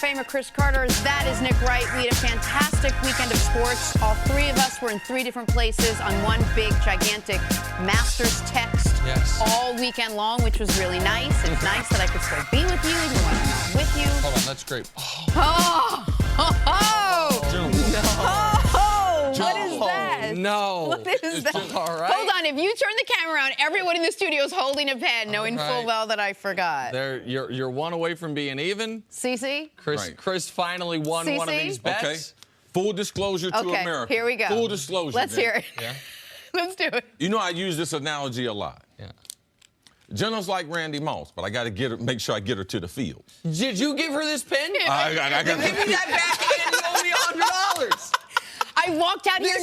Famer Chris Carter. That is Nick Wright. We had a fantastic weekend of sports. All three of us were in three different places on one big, gigantic Masters text all weekend long, which was really nice. It's nice that I could still be with you even when I'm not with you. Hold on, that's great. What is that? No. What is that? All right. Hold on. If you turn the camera around, everyone in the studio is holding a pen, knowing full well that I forgot. You're one away from being even. Cece? Chris finally won one of these bets. Okay. Full disclosure to America. Here we go. Full disclosure. Let's hear it. Yeah. Let's do it. You know, I use this analogy a lot. Yeah. Jenna's like Randy Moss, but I got to get her, make sure I get her to the field. Did you give her this pin? I got Give me that backhand. You owe me $100. I walked out here,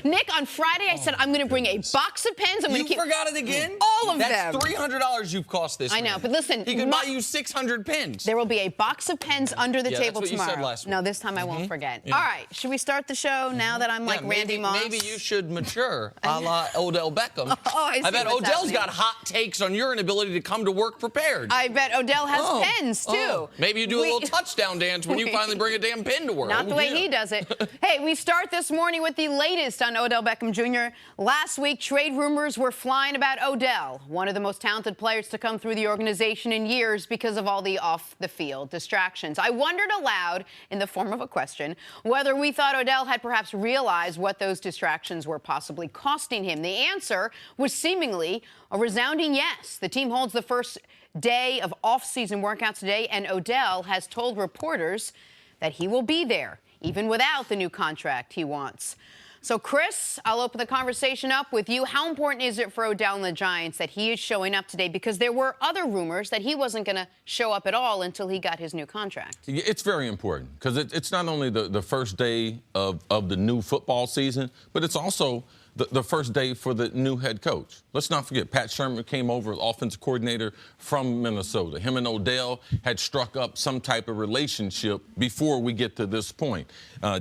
Nick, on Friday, I said, I'm going to bring a box of pens. I'm going to keep forgot it again? all of them. That's $300 you've cost this I know, man. but listen. He could buy you 600 pins. There will be a box of pens under the table that's what tomorrow. You said last week. No, this time I won't forget. Yeah. All right, should we start the show now that I'm like Randy Moss? Maybe you should mature a la Odell Beckham. I bet what's Odell's happening. got hot takes on your inability to come to work prepared. I bet Odell has pens, too. Maybe you do a little touchdown dance when you finally bring a damn pin to work. Not the way he does it. Hey, we start this morning with the latest on Odell Beckham Jr. Last week, trade rumors were flying about Odell, one of the most talented players to come through the organization in years because of all the off-the-field distractions. I wondered aloud, in the form of a question, whether we thought Odell had perhaps realized what those distractions were possibly costing him. The answer was seemingly a resounding yes. The team holds the first day of off-season workouts today, and Odell has told reporters that he will be there, even without the new contract he wants. So, Chris, I'll open the conversation up with you. How important is it for Odell and the Giants that he is showing up today? Because there were other rumors that he wasn't going to show up at all until he got his new contract. It's very important because it's not only the first day of the new football season, but it's also the first day for the new head coach. Let's not forget, Pat Sherman came over, offensive coordinator from Minnesota. Him and Odell had struck up some type of relationship before we get to this point.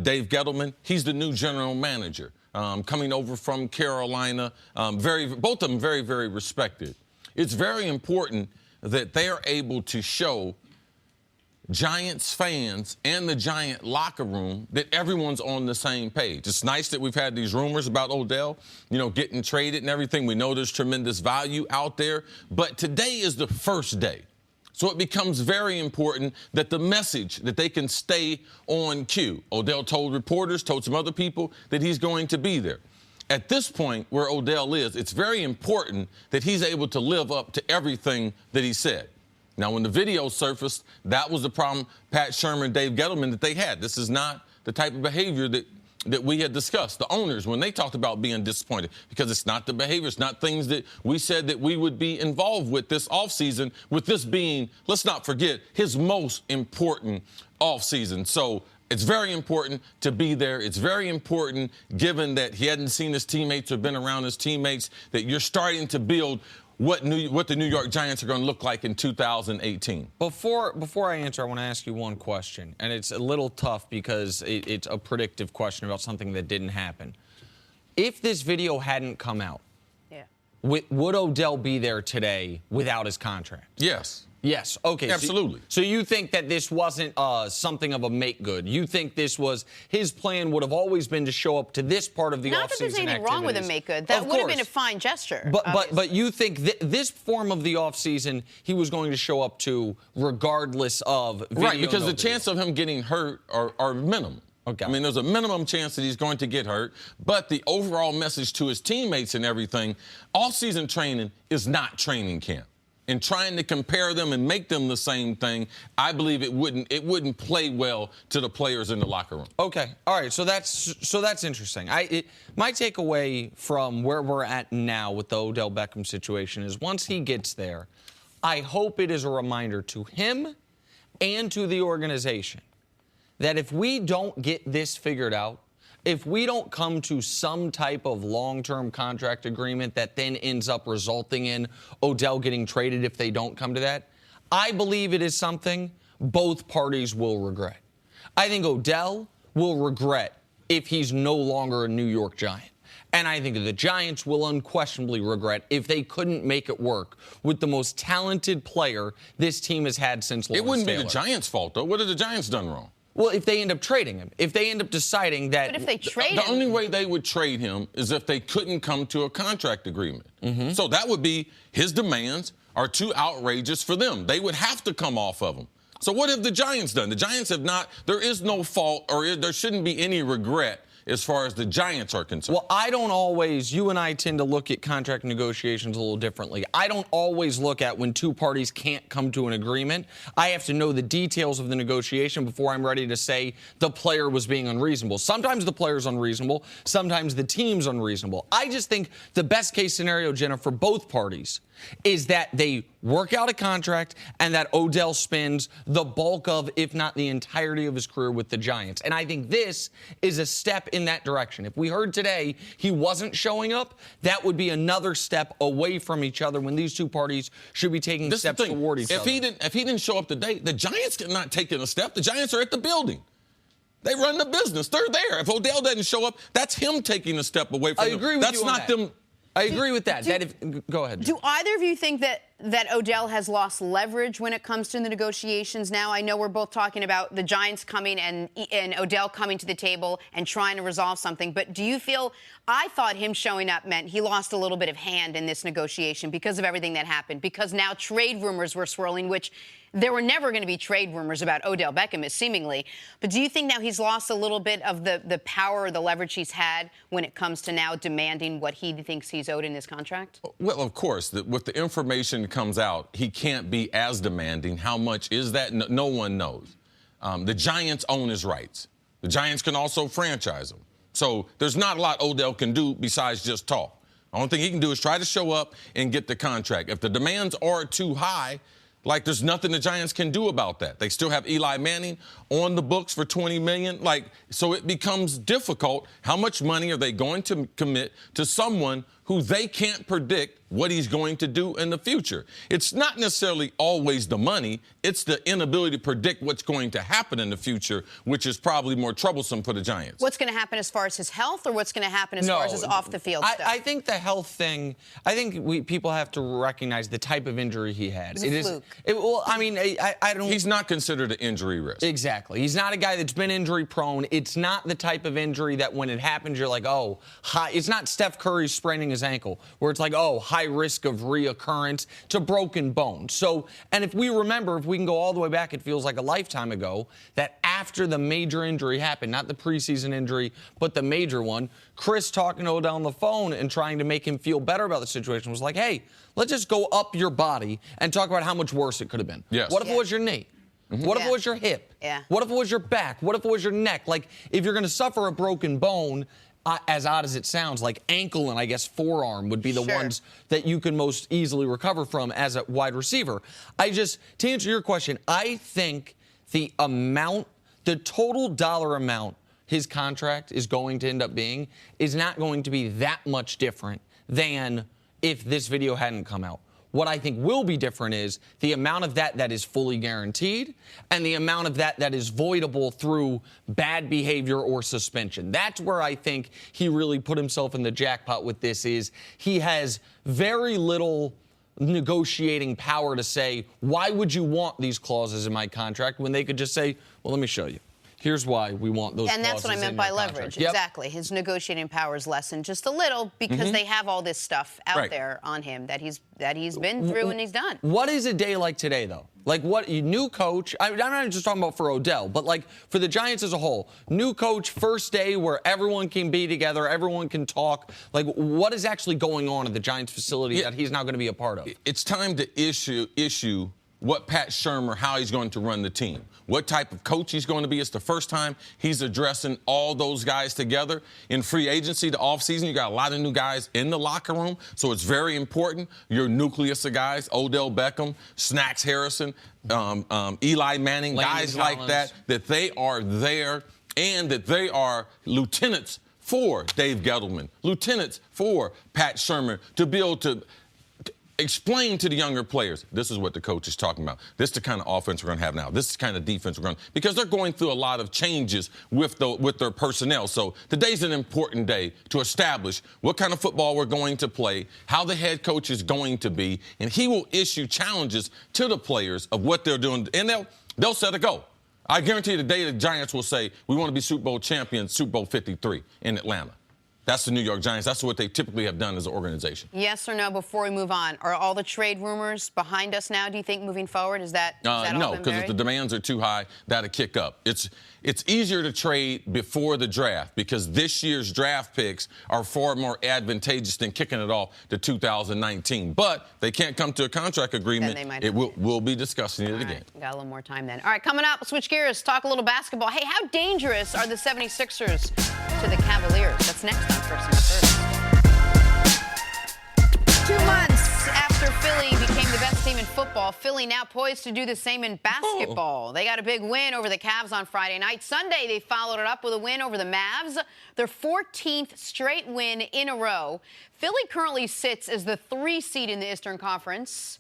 Dave Gettleman, he's the new general manager, coming over from Carolina. Both of them very, very respected. It's very important that they are able to show Giants fans and the Giant locker room that everyone's on the same page. It's nice that we've had these rumors about Odell, getting traded and everything. We know there's tremendous value out there, but today is the first day. So it becomes very important that the message, that they can stay on cue. Odell told reporters, told some other people that he's going to be there. At this point where Odell is, it's very important that he's able to live up to everything that he said. Now, when the video surfaced, that was the problem Pat Sherman and Dave Gettleman that they had. This is not the type of behavior that we had discussed. The owners, when they talked about being disappointed, because it's not the behavior, it's not things that we said that we would be involved with this offseason, with this being, let's not forget, his most important offseason. So it's very important to be there. It's very important, given that he hadn't seen his teammates or been around his teammates, that you're starting to build what the New York Giants are going to look like in 2018. Before I answer, I want to ask you one question, and it's a little tough because it's a predictive question about something that didn't happen. If this video hadn't come out, would Odell be there today without his contract? Yes. Yes. Okay. Absolutely. So you think that this wasn't something of a make good? You think this was his plan would have always been to show up to this part of the offseason Not that there's anything wrong with a make good. That would have been a fine gesture. But you think this form of the offseason he was going to show up to regardless of video? Right, because the chance of him getting hurt are minimal. Okay. I mean, there's a minimum chance that he's going to get hurt, but the overall message to his teammates and everything, off-season training is not training camp. And trying to compare them and make them the same thing, I believe it wouldn't play well to the players in the locker room. Okay. All right. So that's interesting. My takeaway from where we're at now with the Odell Beckham situation is once he gets there, I hope it is a reminder to him and to the organization that if we don't get this figured out, if we don't come to some type of long-term contract agreement that then ends up resulting in Odell getting traded if they don't come to that, I believe it is something both parties will regret. I think Odell will regret if he's no longer a New York Giant. And I think the Giants will unquestionably regret if they couldn't make it work with the most talented player this team has had since Lawrence It wouldn't Taylor. be the Giants' fault, though. What have the Giants done wrong? Well, if they end up trading him, if they end up deciding that... But if they trade The him... only way they would trade him is if they couldn't come to a contract agreement. So that would be his demands are too outrageous for them. They would have to come off of him. So what have the Giants done? The Giants have not... There is no fault, or there shouldn't be any regret as far as the Giants are concerned. Well, I don't always, you and I tend to look at contract negotiations a little differently. I don't always look at when two parties can't come to an agreement. I have to know the details of the negotiation before I'm ready to say the player was being unreasonable. Sometimes the player's unreasonable. Sometimes the team's unreasonable. I just think the best case scenario, Jenna, for both parties is that they work out a contract and that Odell spends the bulk of, if not the entirety of his career with the Giants. And I think this is a step in that direction. If we heard today he wasn't showing up, that would be another step away from each other when these two parties should be taking steps toward each other. If he didn't show up today, the Giants are not taking a step. The Giants are at the building. They run the business. They're there. If Odell doesn't show up, that's him taking a step away from them. I agree with you on That's not them. I agree with that. Go ahead. Do either of you think that Odell has lost leverage when it comes to the negotiations now? I know we're both talking about the Giants coming and Odell coming to the table and trying to resolve something, but do you feel, I thought him showing up meant he lost a little bit of hand in this negotiation because of everything that happened, because now trade rumors were swirling, which there were never going to be trade rumors about Odell Beckham, seemingly. But do you think now he's lost a little bit of the power or the leverage he's had when it comes to now demanding what he thinks he's owed in his contract? Well, of course, with the information comes out, he can't be as demanding. How much is that? No one knows. The Giants own his rights. The Giants can also franchise him. So there's not a lot Odell can do besides just talk. The only thing he can do is try to show up and get the contract. If the demands are too high, like, there's nothing the Giants can do about that. They still have Eli Manning on the books for $20 million. Like, so it becomes difficult. How much money are they going to commit to someone who they can't predict what he's going to do in the future? It's not necessarily always the money. It's the inability to predict what's going to happen in the future, which is probably more troublesome for the Giants. What's going to happen as far as his health, or what's going to happen as far as his off-the-field stuff? I think the health thing, I think people have to recognize the type of injury he had. It was a fluke. Well, I mean, I don't... He's not considered an injury risk. Exactly. He's not a guy that's been injury prone. It's not the type of injury that when it happens, you're like, oh, it's not Steph Curry spraining his ankle, where it's like, oh, high risk of reoccurrence. It's a broken bone. So, and if we remember, if we can go all the way back, it feels like a lifetime ago, that after the major injury happened, not the preseason injury, but the major one, Chris talking to Odell on the phone and trying to make him feel better about the situation was like, hey, let's just go up your body and talk about how much worse it could have been. Yes. What if it was your knee? What if it was your hip? What if it was your back? What if it was your neck? Like, if you're going to suffer a broken bone, as odd as it sounds, like ankle and I guess forearm would be the ones that you can most easily recover from as a wide receiver. To answer your question, I think the total dollar amount his contract is going to end up being is not going to be that much different than if this video hadn't come out. What I think will be different is the amount of that is fully guaranteed and the amount of that is voidable through bad behavior or suspension. That's where I think he really put himself in the jackpot with this. Is he has very little negotiating power to say, why would you want these clauses in my contract, when they could just say, well, let me show you. Here's why we want those clauses in your contract. And that's what I meant by leverage. Yep. Exactly. His negotiating power is lessened just a little because they have all this stuff out there on him that he's been through and he's done. What is a day like today, though? Like, what, new coach, I'm not just talking about for Odell, but like for the Giants as a whole, new coach, first day where everyone can be together, everyone can talk. Like, what is actually going on at the Giants facility that he's not going to be a part of? It's time to issue what Pat Shurmur, how he's going to run the team, what type of coach he's going to be. It's the first time he's addressing all those guys together. In free agency, the offseason, you got a lot of new guys in the locker room, so it's very important. Your nucleus of guys, Odell Beckham, Snacks Harrison, Eli Manning, guys like that they are there and that they are lieutenants for Dave Gettleman, lieutenants for Pat Shurmur, to be able to explain to the younger players, this is what the coach is talking about. This is the kind of offense we're going to have now. This is the kind of defense we're going to, because they're going through a lot of changes with their personnel. So today's an important day to establish what kind of football we're going to play, how the head coach is going to be, and he will issue challenges to the players of what they're doing, and they'll set a goal. I guarantee you the day the Giants will say, we want to be Super Bowl champions, Super Bowl 53 in Atlanta. That's the New York Giants. That's what they typically have done as an organization. Yes or no, before we move on, are all the trade rumors behind us now, do you think, moving forward? Is that no, because if the demands are too high, that'll kick up. It's easier to trade before the draft because this year's draft picks are far more advantageous than kicking it off to 2019. But they can't come to a contract agreement. We'll be discussing it again. Got a little more time then. All right, coming up, switch gears, talk a little basketball. Hey, how dangerous are the 76ers to the Cavaliers? That's next on First and First. 2 months after Philly became the best team in football, Philly now poised to do the same in basketball. They got a big win over the Cavs on Friday night. Sunday, they followed it up with a win over the Mavs, their 14th straight win in a row. Philly currently sits as the 3 seed in the Eastern Conference.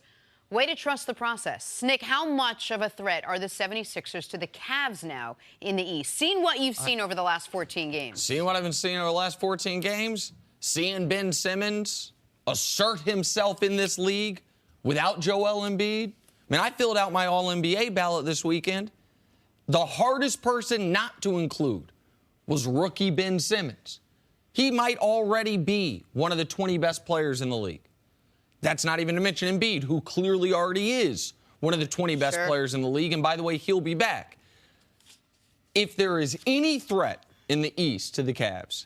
Way to trust the process. Nick, how much of a threat are the 76ers to the Cavs now in the East? Seeing what you've seen over the last 14 games. Seeing what I've been seeing over the last 14 games, seeing Ben Simmons assert himself in this league without Joel Embiid. I mean, I filled out my All-NBA ballot this weekend. The hardest person not to include was rookie Ben Simmons. He might already be one of the 20 best players in the league. That's not even to mention Embiid, who clearly already is one of the 20 best players in the league. And by the way, he'll be back. If there is any threat in the East to the Cavs,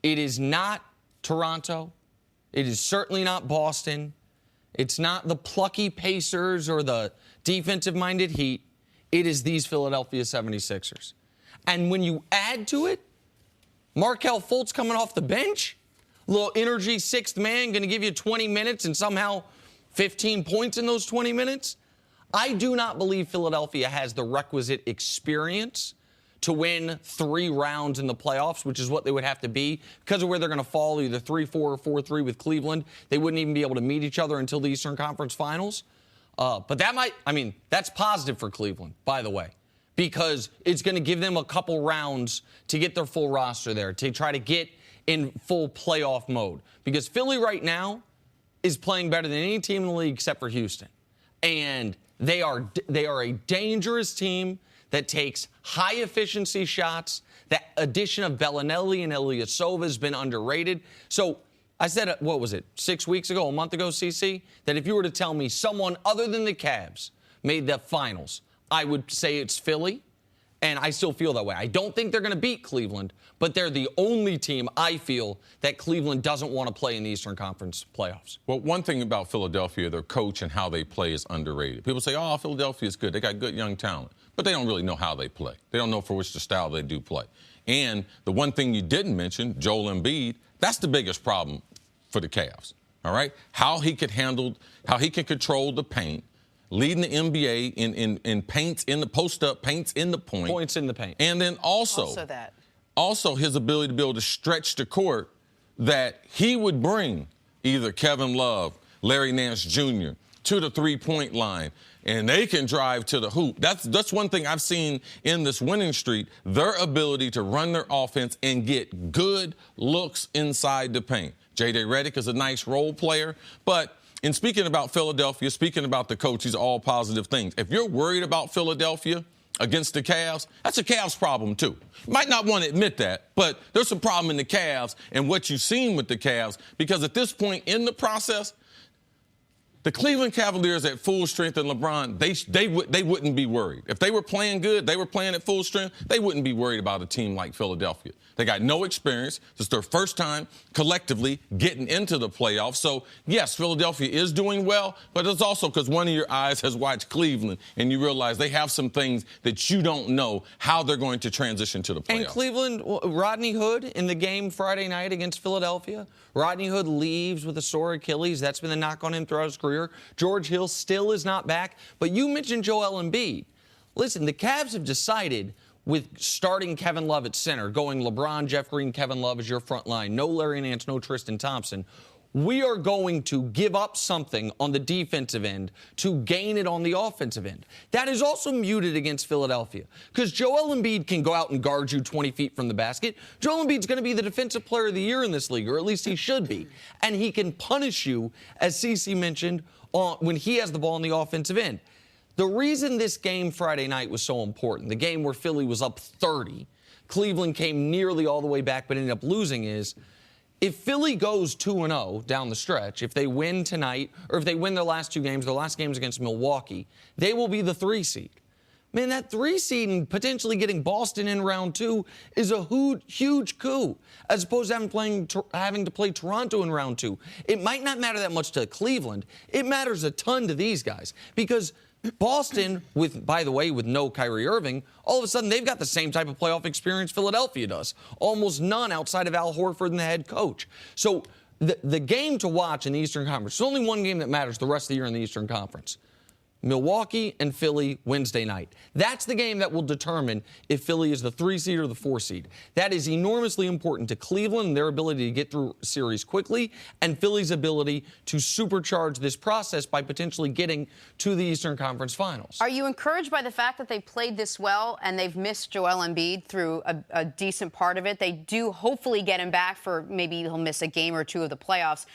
it is not Toronto. It is certainly not Boston. It's not the plucky Pacers or the defensive-minded Heat. It is these Philadelphia 76ers. And when you add to it, Markelle Fultz coming off the bench, little energy sixth man, going to give you 20 minutes and somehow 15 points in those 20 minutes. I do not believe Philadelphia has the requisite experience to win 3 rounds in the playoffs, which is what they would have to be. Because of where they're going to fall, either 3-4 or 4-3 with Cleveland, they wouldn't even be able to meet each other until the Eastern Conference Finals. But that's positive for Cleveland, by the way, because it's going to give them a couple rounds to get their full roster there, to try to get in full playoff mode. Because Philly right now is playing better than any team in the league except for Houston. And they are a dangerous team that takes high-efficiency shots. That addition of Bellinelli and Ilyasova has been underrated. So I said, what was it, 6 weeks ago, a month ago, CC, that if you were to tell me someone other than the Cavs made the finals, I would say it's Philly, and I still feel that way. I don't think they're going to beat Cleveland, but they're the only team I feel that Cleveland doesn't want to play in the Eastern Conference playoffs. Well, one thing about Philadelphia, their coach and how they play is underrated. People say, oh, Philadelphia is good. They got good young talent. But they don't really know how they play. They don't know for which the style they do play. And the one thing you didn't mention, Joel Embiid, that's the biggest problem for the Cavs, all right? How he can control the paint, leading the NBA in paints in the post-up, paints in the point. Points in the paint. And then also his ability to be able to stretch the court that he would bring either Kevin Love, Larry Nance Jr. to the three-point line, and they can drive to the hoop. That's one thing I've seen in this winning streak, their ability to run their offense and get good looks inside the paint. J.J. Redick is a nice role player, but in speaking about Philadelphia, speaking about the coach, these are all positive things. If you're worried about Philadelphia against the Cavs, that's a Cavs problem too. You might not want to admit that, but there's a problem in the Cavs and what you've seen with the Cavs, because at this point in the process, the Cleveland Cavaliers at full strength and LeBron, they wouldn't be worried. If they were playing good, they were playing at full strength, they wouldn't be worried about a team like Philadelphia. They got no experience. It's their first time collectively getting into the playoffs. So, yes, Philadelphia is doing well, but it's also because one of your eyes has watched Cleveland, and you realize they have some things that you don't know how they're going to transition to the playoffs. And Cleveland, Rodney Hood in the game Friday night against Philadelphia, Rodney Hood leaves with a sore Achilles. That's been the knock on him throughout his career. George Hill still is not back. But you mentioned Joel Embiid. Listen, the Cavs have decided with starting Kevin Love at center, going LeBron, Jeff Green, Kevin Love as your front line, no Larry Nance, no Tristan Thompson, we are going to give up something on the defensive end to gain it on the offensive end. That is also muted against Philadelphia because Joel Embiid can go out and guard you 20 feet from the basket. Joel Embiid's going to be the defensive player of the year in this league, or at least he should be. And he can punish you, as Cece mentioned, when he has the ball on the offensive end. The reason this game Friday night was so important, the game where Philly was up 30, Cleveland came nearly all the way back but ended up losing, is if Philly goes 2-0 down the stretch, if they win tonight, or if they win their last two games, their last game's against Milwaukee, they will be the 3 seed. Man, that 3 seed and potentially getting Boston in round 2 is a huge coup, as opposed to having to play Toronto in round 2. It might not matter that much to Cleveland. It matters a ton to these guys because Boston, by the way, with no Kyrie Irving, all of a sudden they've got the same type of playoff experience Philadelphia does. Almost none outside of Al Horford and the head coach. So the game to watch in the Eastern Conference, there's only one game that matters the rest of the year in the Eastern Conference. Milwaukee and Philly Wednesday night. That's the game that will determine if Philly is the 3 seed or the 4 seed. That is enormously important to Cleveland and their ability to get through series quickly, and Philly's ability to supercharge this process by potentially getting to the Eastern Conference Finals. Are you encouraged by the fact that they played this well and they've missed Joel Embiid through a decent part of it? They do hopefully get him back for maybe he'll miss a game or two of the playoffs.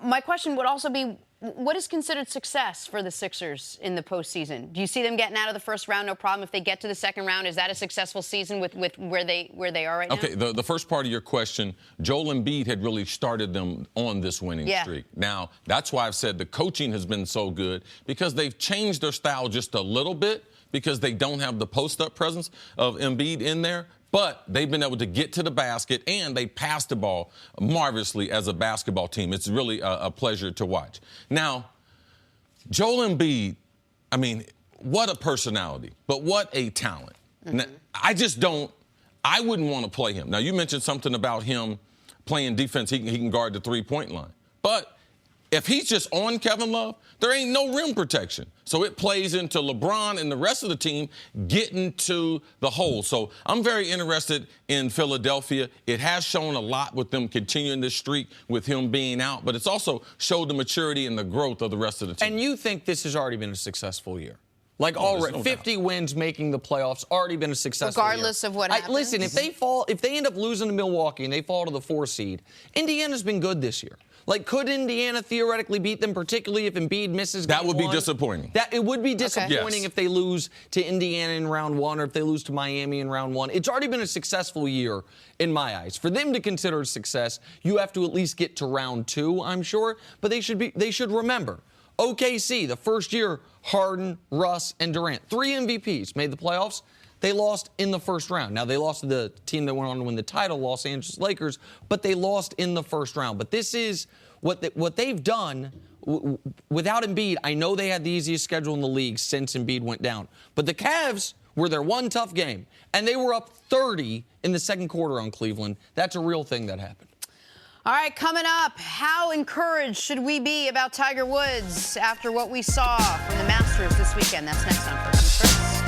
My question would also be, what is considered success for the Sixers in the postseason? Do you see them getting out of the first round, no problem? If they get to the second round, is that a successful season with where they are right now? Okay, the first part of your question, Joel Embiid had really started them on this winning streak. Now, that's why I've said the coaching has been so good because they've changed their style just a little bit because they don't have the post-up presence of Embiid in there. But they've been able to get to the basket, and they pass the ball marvelously as a basketball team. It's really a pleasure to watch. Now, Joel Embiid, I mean, what a personality, but what a talent. Mm-hmm. Now, I wouldn't want to play him. Now, you mentioned something about him playing defense. He can guard the three-point line. But if he's just on Kevin Love, there ain't no rim protection. So it plays into LeBron and the rest of the team getting to the hole. So I'm very interested in Philadelphia. It has shown a lot with them continuing this streak with him being out, but it's also showed the maturity and the growth of the rest of the team. And you think this has already been a successful year? Like already, 50 wins making the playoffs, already been a successful regardless year. Of what happens. Listen, if they end up losing to Milwaukee and they fall to the 4 seed, Indiana's been good this year. Like, could Indiana theoretically beat them, particularly if Embiid misses game That would be one? disappointing. It would be disappointing Yes. if they lose to Indiana in round 1 or if they lose to Miami in round 1. It's already been a successful year in my eyes. For them to consider a success, you have to at least get to round 2, I'm sure. But they should remember, OKC, the first year, Harden, Russ, and Durant. 3 MVPs made the playoffs. They lost in the first round. Now, they lost to the team that went on to win the title, Los Angeles Lakers, but they lost in the first round. But this is what they've done without Embiid. I know they had the easiest schedule in the league since Embiid went down. But the Cavs were their one tough game, and they were up 30 in the second quarter on Cleveland. That's a real thing that happened. All right, coming up, how encouraged should we be about Tiger Woods after what we saw from the Masters this weekend? That's next on First Things First.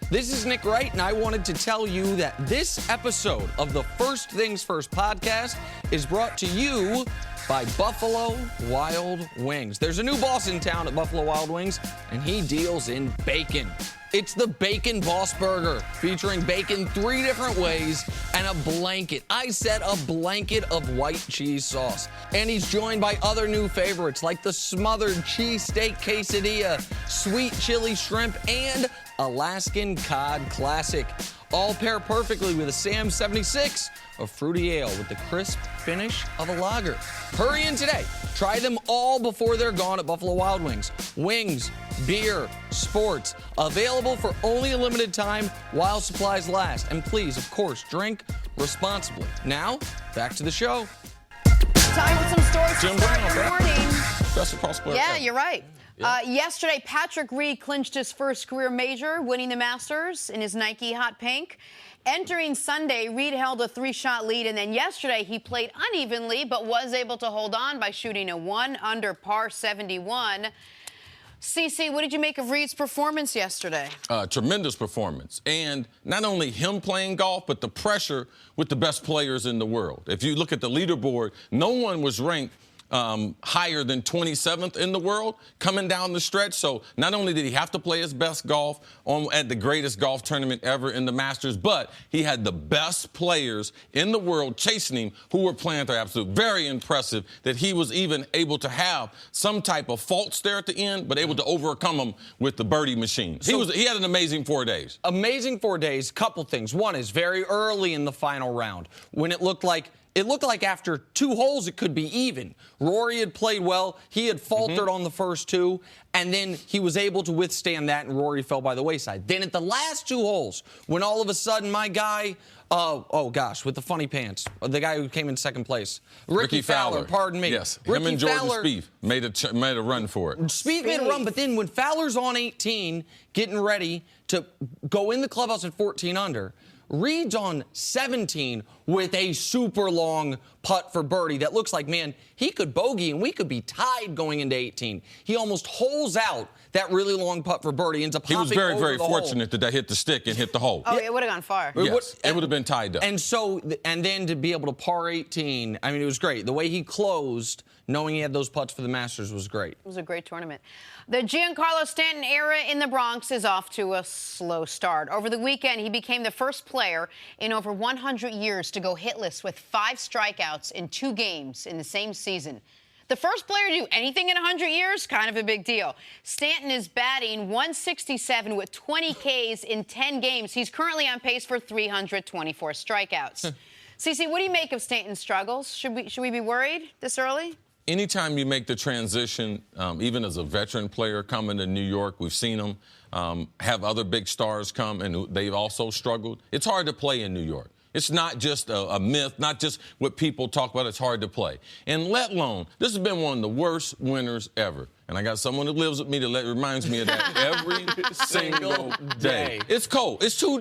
This is Nick Wright, and I wanted to tell you that this episode of the First Things First podcast is brought to you by Buffalo Wild Wings. There's a new boss in town at Buffalo Wild Wings, and he deals in bacon. It's the Bacon Boss Burger, featuring bacon 3 different ways and a blanket. I said a blanket of white cheese sauce. And he's joined by other new favorites like the smothered cheesesteak quesadilla, sweet chili shrimp, and Alaskan cod classic. All pair perfectly with a Sam 76, a fruity ale with the crisp finish of a lager. Hurry in today. Try them all before they're gone at Buffalo Wild Wings. Wings, beer, sports, available for only a limited time while supplies last. And please, of course, drink responsibly. Now, back to the show. Time with some stories Jim to start Brown, your right? morning. Best across player. Yeah, you're right. Yeah. Yesterday, Patrick Reed clinched his first career major, winning the Masters in his Nike Hot Pink. Entering Sunday, Reed held a 3-shot lead, and then yesterday he played unevenly but was able to hold on by shooting a 1 under par 71. CC, what did you make of Reed's performance yesterday? Tremendous performance. And not only him playing golf, but the pressure with the best players in the world. If you look at the leaderboard, no one was ranked higher than 27th in the world coming down the stretch. So not only did he have to play his best golf at the greatest golf tournament ever in the Masters, but he had the best players in the world chasing him who were playing at their absolute. Very impressive that he was even able to have some type of faults there at the end, but able to overcome them with the birdie machine. He had an amazing 4 days. Amazing 4 days. Couple things. One is very early in the final round when it looked like after 2 holes it could be even. Rory had played well. He had faltered on the first 2, and then he was able to withstand that, and Rory fell by the wayside. Then at the last 2 holes, when all of a sudden my guy, with the funny pants, the guy who came in second place, Ricky Fowler, pardon me. Yes, Ricky him and Jordan Fowler, Spieth made a run for it. Spieth made a run, but then when Fowler's on 18, getting ready to go in the clubhouse at 14 under, Reed's on 17 with a super long putt for birdie that looks like, man, he could bogey and we could be tied going into 18. He almost holes out that really long putt for birdie, ends up hopping over the hole. He was very, very fortunate that hit the stick and hit the hole. Oh, it would have gone far. Yes, it would have been tied up. And then to be able to par 18, I mean, it was great. The way he closed, knowing he had those putts for the Masters, was great. It was a great tournament. The Giancarlo Stanton era in the Bronx is off to a slow start. Over the weekend, he became the first player in over 100 years to go hitless with 5 strikeouts in 2 games in the same season. The first player to do anything in 100 years, kind of a big deal. Stanton is batting 167 with 20 Ks in 10 games. He's currently on pace for 324 strikeouts. CC, what do you make of Stanton's struggles? Should we be worried this early? Anytime you make the transition, even as a veteran player coming to New York, we've seen them have other big stars come, and they've also struggled. It's hard to play in New York. It's not just a myth, not just what people talk about. It's hard to play. And let alone, this has been one of the worst winters ever. And I got someone who lives with me that reminds me of that every single day. It's cold. It's too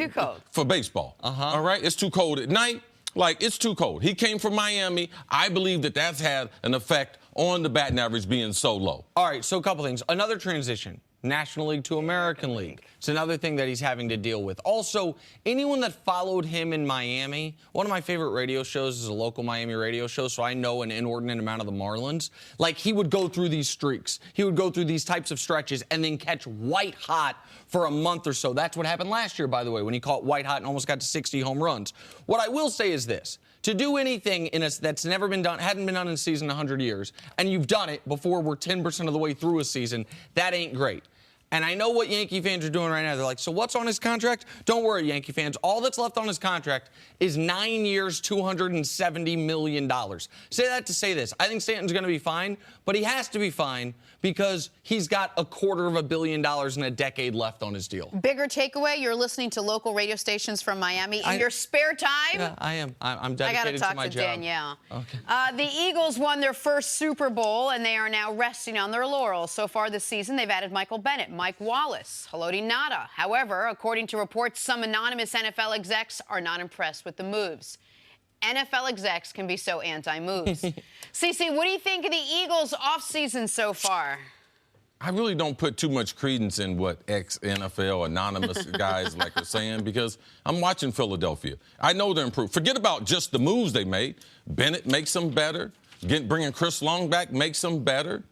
cold for baseball. All right? It's too cold at night. Like, it's too cold. He came from Miami. I believe that that's had an effect on the batting average being so low. All right, so a couple things. Another transition. National League to American League. It's another thing that he's having to deal with. Also, anyone that followed him in Miami, one of my favorite radio shows is a local Miami radio show, so I know an inordinate amount of the Marlins. Like, he would go through these streaks. He would go through these types of stretches and then catch white hot for a month or so. That's what happened last year, by the way, when he caught white hot and almost got to 60 home runs. What I will say is this. To do anything that's never been done, hadn't been done in a season in 100 years, and you've done it before we're 10% of the way through a season, that ain't great. And I know what Yankee fans are doing right now. They're like, so what's on his contract? Don't worry, Yankee fans. All that's left on his contract is 9 years, $270 million. Say that to say this. I think Stanton's going to be fine, but he has to be fine because he's got $250 million in a decade left on his deal. Bigger takeaway, you're listening to local radio stations from Miami in your spare time? Yeah, I am. I'm dedicated to my job. I got to talk to Danielle. Okay. The Eagles won their first Super Bowl, and they are now resting on their laurels. So far this season, they've added Michael Bennett, Mike Wallace, Haloti Ngata. However, according to reports, some anonymous NFL execs are not impressed with the moves. NFL execs can be so anti-moves. CC, what do you think of the Eagles' offseason so far? I really don't put too much credence in what ex-NFL anonymous guys like are saying because I'm watching Philadelphia. I know they're improved. Forget about just the moves they made. Bennett makes them better. Bringing Chris Long back makes them better.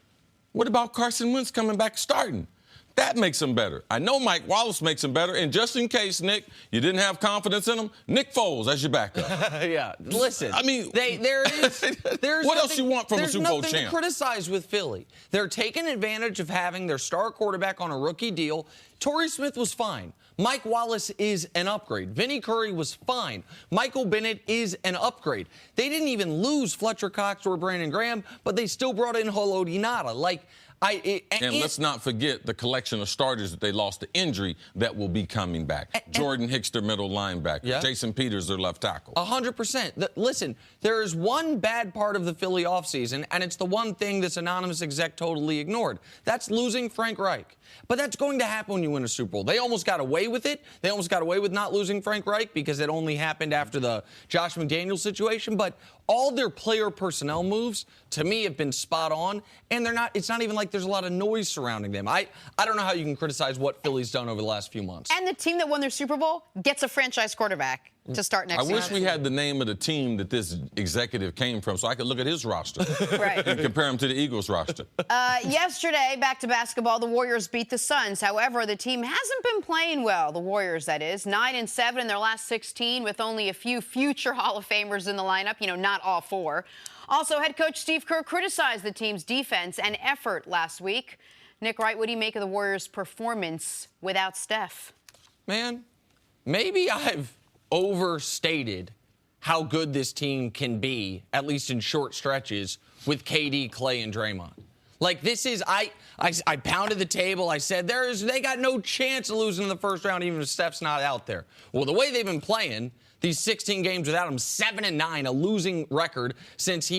What about Carson Wentz coming back starting? That makes him better. I know Mike Wallace makes him better. And just in case, Nick, you didn't have confidence in him, Nick Foles as your backup. Yeah. Listen, I mean, there's what else you want from a Super Bowl champ? There's nothing to criticize with Philly. They're taking advantage of having their star quarterback on a rookie deal. Torrey Smith was fine. Mike Wallace is an upgrade. Vinny Curry was fine. Michael Bennett is an upgrade. They didn't even lose Fletcher Cox or Brandon Graham, but they still brought in Haloti Ngata. And let's not forget the collection of starters that they lost to injury that will be coming back. Jordan Hicks, their middle linebacker. Yeah. Jason Peters, their left tackle. 100%. Listen, there is one bad part of the Philly offseason, and it's the one thing this anonymous exec totally ignored. That's losing Frank Reich. But that's going to happen when you win a Super Bowl. They almost got away with it. They almost got away with not losing Frank Reich because it only happened after the Josh McDaniels situation. But all their player personnel moves, to me, have been spot on. And it's not even like like there's a lot of noise surrounding them. I don't know how you can criticize what Philly's done over the last few months. And the team that won their Super Bowl gets a franchise quarterback to start next season. I wish we had the name of the team that this executive came from so I could look at his roster right. and compare him to the Eagles roster. Yesterday, back to basketball, the Warriors beat the Suns. However, the team hasn't been playing well, the Warriors, that is. 9-7 in their last 16 with only a few future Hall of Famers in the lineup, not all 4. Also, head coach Steve Kerr criticized the team's defense and effort last week. Nick Wright, what do you make of the Warriors' performance without Steph? Man, maybe I've overstated how good this team can be, at least in short stretches, with KD, Clay, and Draymond. Like, this is, I pounded the table. I said, they got no chance of losing in the first round, even if Steph's not out there. Well, the way they've been playing, these 16 games without him, 7-9, a losing record since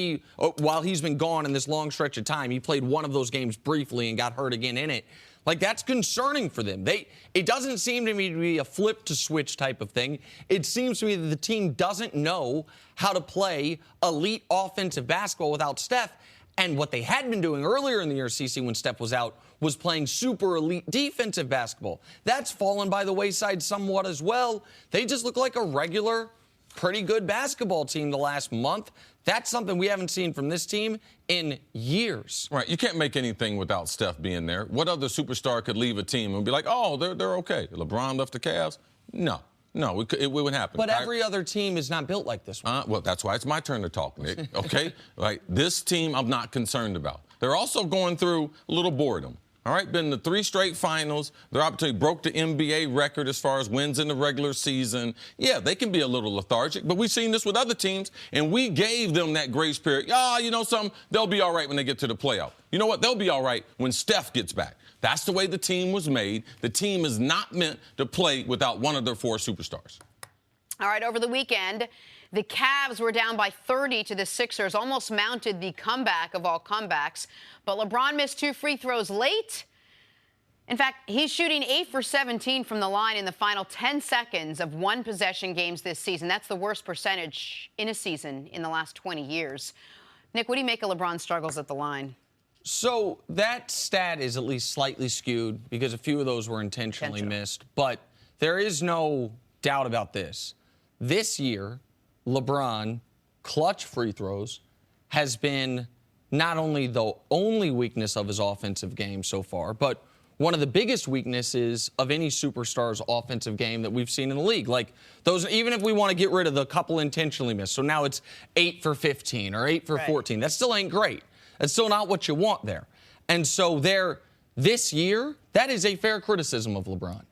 while he's been gone in this long stretch of time. He played one of those games briefly and got hurt again in it. Like, that's concerning for them. It doesn't seem to me to be a flip to switch type of thing. It seems to me that the team doesn't know how to play elite offensive basketball without Steph. And what they had been doing earlier in the year, CC, when Steph was out, was playing super elite defensive basketball. That's fallen by the wayside somewhat as well. They just look like a regular, pretty good basketball team the last month. That's something we haven't seen from this team in years. Right. You can't make anything without Steph being there. What other superstar could leave a team and be like, oh, they're okay? LeBron left the Cavs? No, it wouldn't happen. But every other team is not built like this one. Well, that's why it's my turn to talk, Nick, okay? Like, this team I'm not concerned about. They're also going through a little boredom. All right, been to 3 straight finals. Their opportunity broke the NBA record as far as wins in the regular season. Yeah, they can be a little lethargic, but we've seen this with other teams, and we gave them that grace period. You know something? They'll be all right when they get to the playoff. You know what? They'll be all right when Steph gets back. That's the way the team was made. The team is not meant to play without one of their 4 superstars. All right, over the weekend, the Cavs were down by 30 to the Sixers, almost mounted the comeback of all comebacks. But LeBron missed 2 free throws late. In fact, he's shooting 8 for 17 from the line in the final 10 seconds of one-possession games this season. That's the worst percentage in a season in the last 20 years. Nick, what do you make of LeBron's struggles at the line? So that stat is at least slightly skewed because a few of those were intentionally missed. But there is no doubt about this. This year, LeBron, clutch free throws, has been not only the only weakness of his offensive game so far, but one of the biggest weaknesses of any superstar's offensive game that we've seen in the league. Like, those, even if we want to get rid of the couple intentionally missed, so now it's 8 for 15 or 8 for 14, that still ain't great. That's still not what you want there. And so this year, that is a fair criticism of LeBron.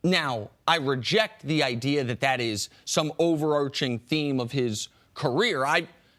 Now, I reject the idea that that is some overarching theme of his career.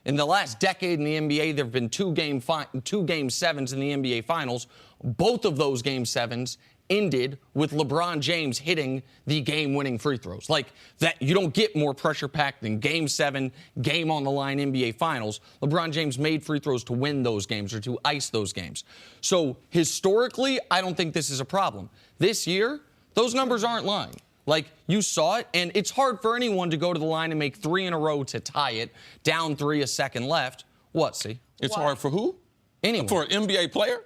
In the last decade in the NBA, there have been 2 game 7s in the NBA Finals. Both of those game 7s ended with LeBron James hitting the game-winning free throws. Like, that, you don't get more pressure-packed than Game 7, game-on-the-line NBA Finals. LeBron James made free throws to win those games or to ice those games. So, historically, I don't think this is a problem. This year, those numbers aren't lying. Like, you saw it, and it's hard for anyone to go to the line and make 3 in a row to tie it, down 3 a second left. What, see? It's hard for who? Anyone. For an NBA player?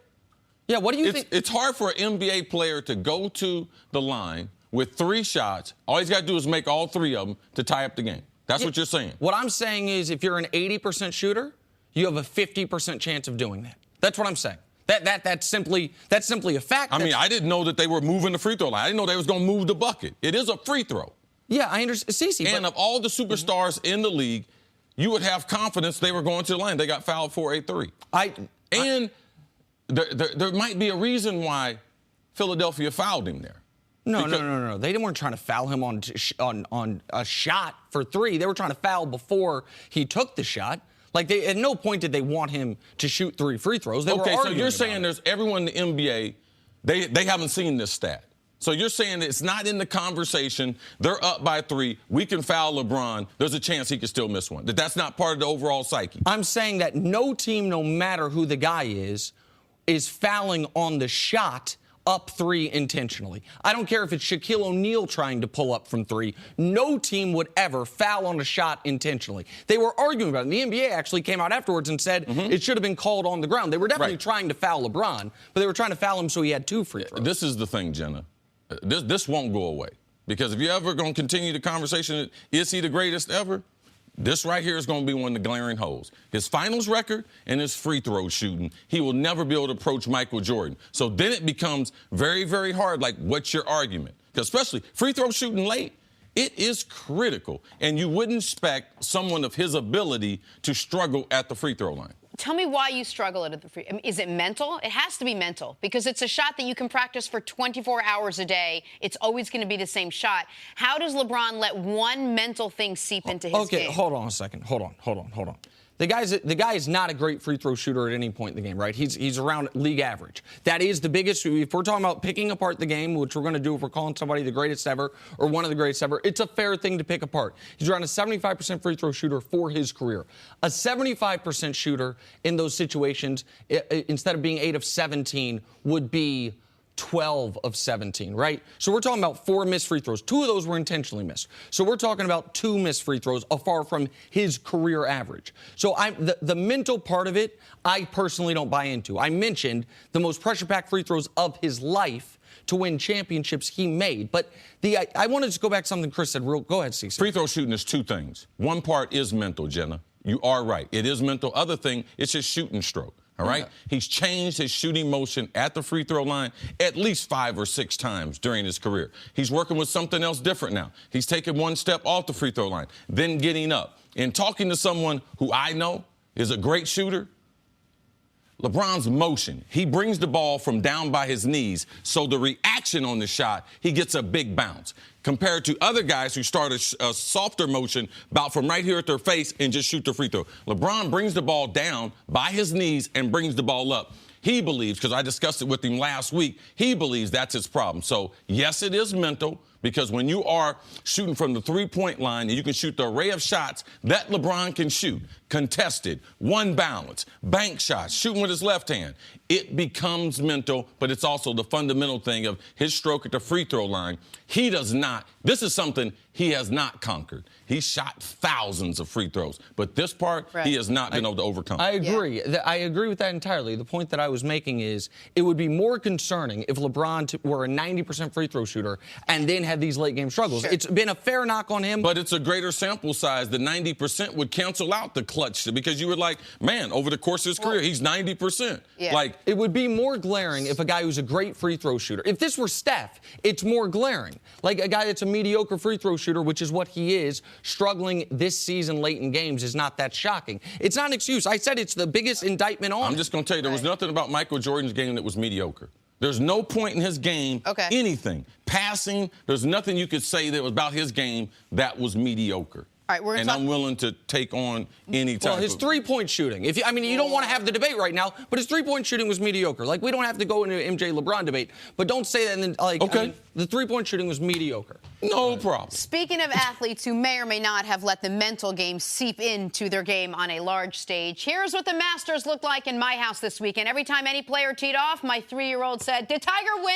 Yeah, what do you think? It's hard for an NBA player to go to the line with 3 shots. All he's got to do is make all 3 of them to tie up the game. That's what you're saying. What I'm saying is if you're an 80% shooter, you have a 50% chance of doing that. That's what I'm saying. That's simply a fact. I mean, I didn't know that they were moving the free throw line. I didn't know they was going to move the bucket. It is a free throw. Yeah, I understand. Cece, and of all the superstars in the league, you would have confidence they were going to the line. They got fouled for a 3. There might be a reason why Philadelphia fouled him there. No. They weren't trying to foul him on a shot for 3. They were trying to foul before he took the shot. Like, at no point did they want him to shoot 3 free throws. Okay, so you're saying there's everyone in the NBA, they haven't seen this stat. So you're saying it's not in the conversation. They're up by 3. We can foul LeBron. There's a chance he could still miss one. That's not part of the overall psyche. I'm saying that no team, no matter who the guy is fouling on the shot up 3 intentionally. I don't care if it's Shaquille O'Neal trying to pull up from 3. No team would ever foul on a shot intentionally. They were arguing about it. And the NBA actually came out afterwards and said it should have been called on the ground. They were definitely trying to foul LeBron, but they were trying to foul him so he had 2 free throws. This is the thing, Jenna. This won't go away. Because if you're ever going to continue the conversation, is he the greatest ever? This right here is going to be one of the glaring holes. His finals record and his free throw shooting, he will never be able to approach Michael Jordan. So then it becomes very, very hard, like, what's your argument? Because especially free throw shooting late, it is critical. And you wouldn't expect someone of his ability to struggle at the free throw line. Tell me why you struggle at the free. I mean, is it mental? It has to be mental because it's a shot that you can practice for 24 hours a day. It's always going to be the same shot. How does LeBron let one mental thing seep into his game? Okay, hold on a second. Hold on. The guy is not a great free throw shooter at any point in the game, right? He's around league average. That is the biggest. If we're talking about picking apart the game, which we're going to do if we're calling somebody the greatest ever or one of the greatest ever, it's a fair thing to pick apart. He's around a 75% free throw shooter for his career. A 75% shooter in those situations, instead of being 8 of 17, would be 12 of 17, right? So we're talking about 4 missed free throws. 2 of those were intentionally missed. So we're talking about 2 missed free throws, far from his career average. So the mental part of it, I personally don't buy into. I mentioned the most pressure-packed free throws of his life to win championships he made. But I wanted to go back to something Chris said. Go ahead, Cece. Free throw shooting is 2 things. One part is mental, Jenna. You are right. It is mental. Other thing, it's his shooting stroke. All right? Yeah. He's changed his shooting motion at the free throw line at least 5 or 6 times during his career. He's working with something else different now. He's taking one step off the free throw line, then getting up. And talking to someone who I know is a great shooter, LeBron's motion, he brings the ball from down by his knees, so the reaction on the shot, he gets a big bounce. Compared to other guys who start a softer motion, about from right here at their face and just shoot the free throw. LeBron brings the ball down by his knees and brings the ball up. He believes, because I discussed it with him last week, he believes that's his problem. So, yes, it is mental, because when you are shooting from the three-point line and you can shoot the array of shots that LeBron can shoot, contested, one balance, bank shots, shooting with his left hand, it becomes mental, but it's also the fundamental thing of his stroke at the free throw line. He does not, this is something he has not conquered. He shot thousands of free throws, but this part he has not been able to overcome. I agree. Yeah. I agree with that entirely. The point that I was making is it would be more concerning if LeBron were a 90% free throw shooter and then had these late game struggles. Sure. It's been a fair knock on him. But it's a greater sample size. The 90% would cancel out the clutch because you would like, man, over the course of his career, he's 90%. Yeah. Like, it would be more glaring if a guy who's a great free throw shooter, if this were Steph, it's more glaring. Like a guy that's a mediocre free throw shooter, which is what he is, struggling this season late in games is not that shocking. It's not an excuse. I said it's the biggest indictment on I'm just going to tell you, there was nothing about Michael Jordan's game that was mediocre. There's no point in his game, anything, passing, there's nothing you could say that was about his game that was mediocre. All right, I'm willing to take on any type of... Well, his three-point shooting. You don't want to have the debate right now, but his three-point shooting was mediocre. Like, we don't have to go into MJ LeBron debate, but don't say that and then, like, the three-point shooting was mediocre. No problem. Speaking of athletes who may or may not have let the mental game seep into their game on a large stage, here's what the Masters looked like in my house this weekend. Every time any player teed off, my 3-year-old said, "Did Tiger win?"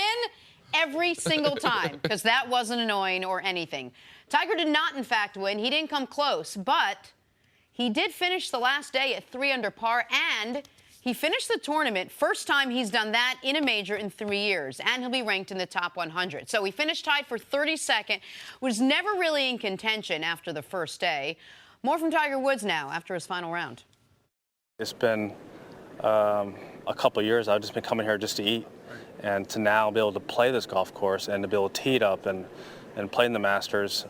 Every single time, because that wasn't annoying or anything. Tiger did not, in fact, win. He didn't come close, but he did finish the last day at 3 under par, and he finished the tournament. First time he's done that in a major in 3 years, and he'll be ranked in the top 100. So he finished tied for 32nd, was never really in contention after the first day. More from Tiger Woods now after his final round. It's been a couple of years. I've just been coming here just to eat. And to now be able to play this golf course and to be able to tee it up and play in the Masters,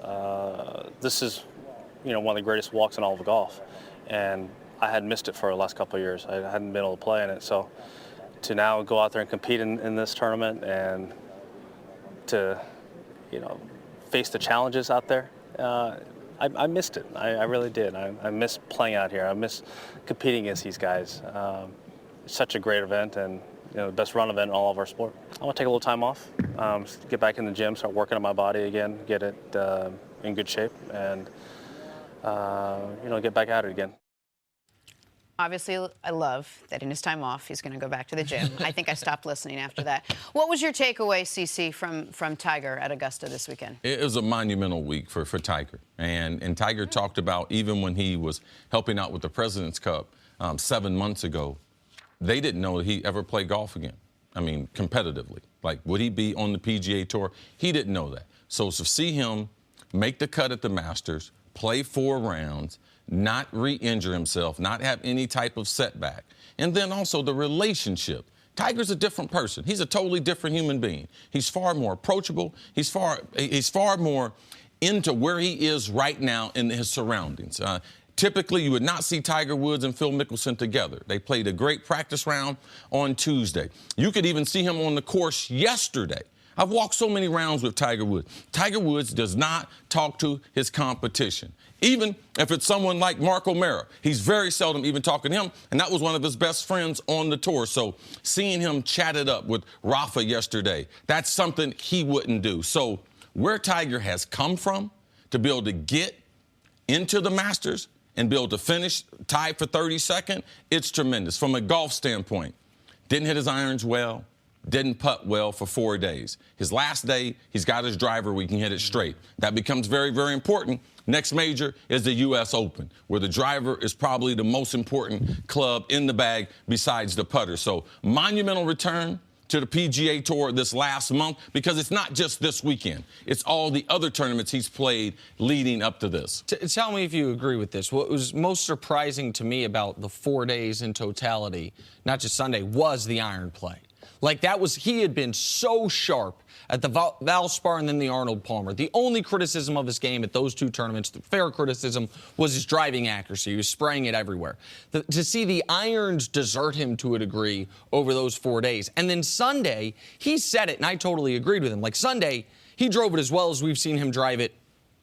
this is, one of the greatest walks in all of golf. And I had missed it for the last couple of years. I hadn't been able to play in it. So to now go out there and compete in this tournament and to, face the challenges out there, I missed it. I really did. I miss playing out here. I miss competing against these guys. It's such a great event and the best run event in all of our sport. I want to take a little time off, get back in the gym, start working on my body again, get it in good shape, and get back at it again. Obviously, I love that in his time off, he's going to go back to the gym. I think I stopped listening after that. What was your takeaway, CC, from Tiger at Augusta this weekend? It was a monumental week for Tiger. And Tiger talked about, even when he was helping out with the President's Cup 7 months ago, they didn't know he ever played golf again. I mean, competitively. Like, would he be on the PGA Tour? He didn't know that. So to see him make the cut at the Masters, play 4 rounds, not re-injure himself, not have any type of setback. And then also the relationship. Tiger's a different person. He's a totally different human being. He's far more approachable. He's far more into where he is right now in his surroundings. Typically, you would not see Tiger Woods and Phil Mickelson together. They played a great practice round on Tuesday. You could even see him on the course yesterday. I've walked so many rounds with Tiger Woods. Tiger Woods does not talk to his competition. Even if it's someone like Mark O'Mara, he's very seldom even talking to him, and that was one of his best friends on the tour. So seeing him chat it up with Rafa yesterday, that's something he wouldn't do. So where Tiger has come from to be able to get into the Masters and be able to finish tied for 32nd, it's tremendous. From a golf standpoint, didn't hit his irons well, didn't putt well for 4 days. His last day, he's got his driver where he can hit it straight. That becomes very, very important. Next major is the U.S. Open, where the driver is probably the most important club in the bag besides the putter. So monumental return to the PGA Tour this last month, because it's not just this weekend. It's all the other tournaments he's played leading up to this. Tell me if you agree with this. What was most surprising to me about the 4 days in totality, not just Sunday, was the iron play. Like, he had been so sharp at the Valspar and then the Arnold Palmer. The only criticism of his game at those 2 tournaments, the fair criticism, was his driving accuracy. He was spraying it everywhere. To see the irons desert him to a degree over those 4 days. And then Sunday, he said it, and I totally agreed with him. Like, Sunday, he drove it as well as we've seen him drive it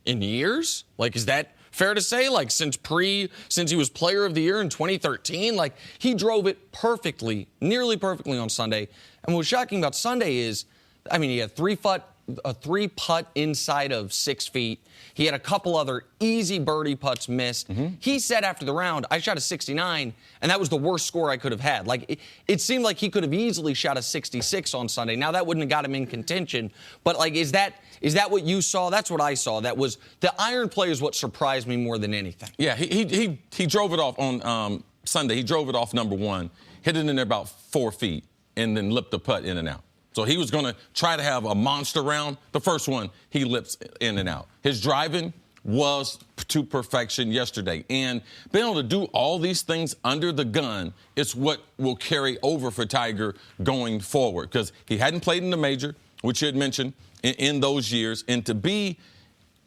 in years. Like, is that fair to say? Like, since he was Player of the Year in 2013, like, he drove it perfectly, nearly perfectly on Sunday. And what was shocking about Sunday is, I mean, he had a 3-putt inside of 6 feet. He had a couple other easy birdie putts missed. He said after the round, I shot a 69, and that was the worst score I could have had. Like, it seemed like he could have easily shot a 66 on Sunday. Now, that wouldn't have got him in contention. But, like, is that what you saw? That's what I saw. That was the iron play is what surprised me more than anything. Yeah, he drove it off on Sunday. He drove it off number 1, hit it in there about 4 feet, and then lipped the putt in and out. So he was going to try to have a monster round. The first one, he lips in and out. His driving was to perfection yesterday. And being able to do all these things under the gun is what will carry over for Tiger going forward, because he hadn't played in the major, which you had mentioned, in those years. And to be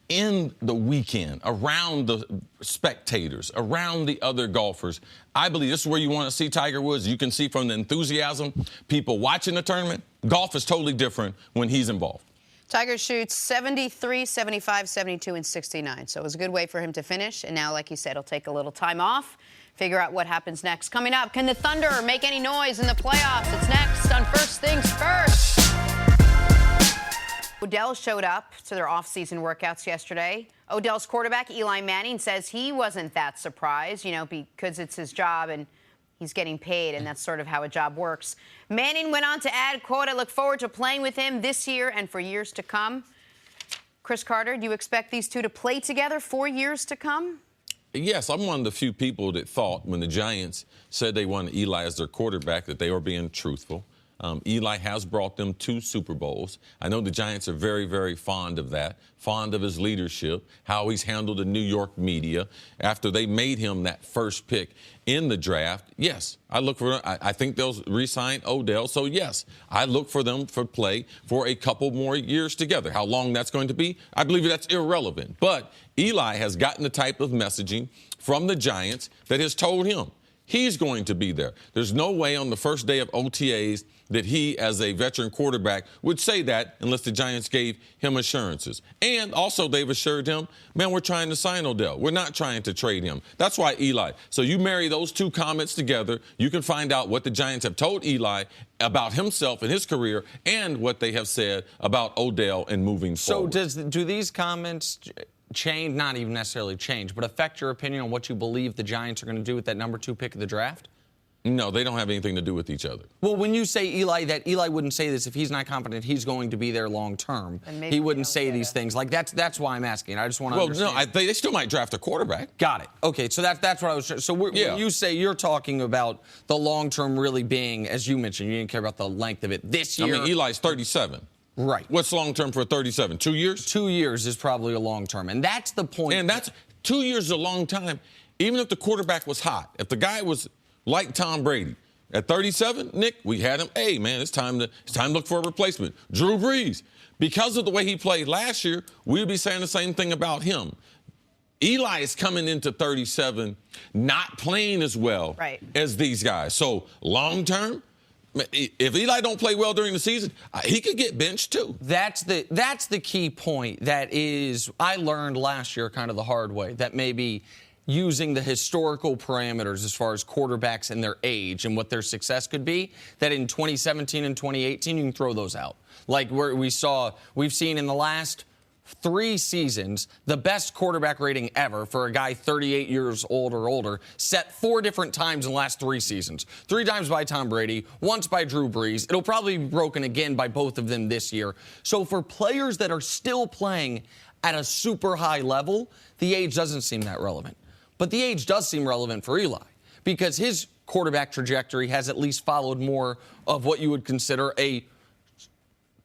in the weekend, around the spectators, around the other golfers, I believe this is where you want to see Tiger Woods. You can see from the enthusiasm, people watching the tournament, golf is totally different when he's involved. Tiger shoots 73, 75, 72, and 69. So it was a good way for him to finish. And now, like you said, he'll take a little time off, figure out what happens next. Coming up, can the Thunder make any noise in the playoffs? It's next on First Things First. Odell showed up to their off-season workouts yesterday. Odell's quarterback, Eli Manning, says he wasn't that surprised, because it's his job and he's getting paid, and that's sort of how a job works. Manning went on to add, quote, I look forward to playing with him this year and for years to come. Chris Carter, do you expect these two to play together for years to come? Yes, I'm one of the few people that thought when the Giants said they wanted Eli as their quarterback that they were being truthful. Eli has brought them 2 Super Bowls. I know the Giants are very, very fond of that, fond of his leadership, how he's handled the New York media after they made him that first pick in the draft. Yes, I think they'll re-sign Odell. So, yes, I look for them for play for a couple more years together. How long that's going to be, I believe that's irrelevant. But Eli has gotten the type of messaging from the Giants that has told him he's going to be there. There's no way on the first day of OTAs that he, as a veteran quarterback, would say that unless the Giants gave him assurances. And also they've assured him, man, we're trying to sign Odell. We're not trying to trade him. That's why Eli. So you marry those 2 comments together, you can find out what the Giants have told Eli about himself and his career and what they have said about Odell and moving forward. So do these comments change, not even necessarily change, but affect your opinion on what you believe the Giants are going to do with that number 2 pick of the draft? No, they don't have anything to do with each other. Well, when you say Eli wouldn't say this if he's not confident he's going to be there long term. He wouldn't say these things. Like that's why I'm asking. I just want to understand. Well, no, they still might draft a quarterback. Got it. Okay, so that's what I was. So when you say you're talking about the long term really being, as you mentioned, you didn't care about the length of it this year. I mean, Eli's 37. Right. What's long term for 37? 2 years? 2 years is probably a long term, and that's the point. And that's 2 years is a long time. Even if the quarterback was hot, if the guy was like Tom Brady. At 37, Nick, we had him. Hey, man, it's time to look for a replacement. Drew Brees. Because of the way he played last year, we'd be saying the same thing about him. Eli is coming into 37 not playing as well as these guys. So long term, if Eli don't play well during the season, he could get benched too. That's the key point. That is, I learned last year kind of the hard way that maybe using the historical parameters as far as quarterbacks and their age and what their success could be, that in 2017 and 2018, you can throw those out. Like we've seen in the last 3 seasons, the best quarterback rating ever for a guy 38 years old or older, set 4 different times in the last 3 seasons. 3 times by Tom Brady, once by Drew Brees. It'll probably be broken again by both of them this year. So for players that are still playing at a super high level, the age doesn't seem that relevant. But the age does seem relevant for Eli because his quarterback trajectory has at least followed more of what you would consider a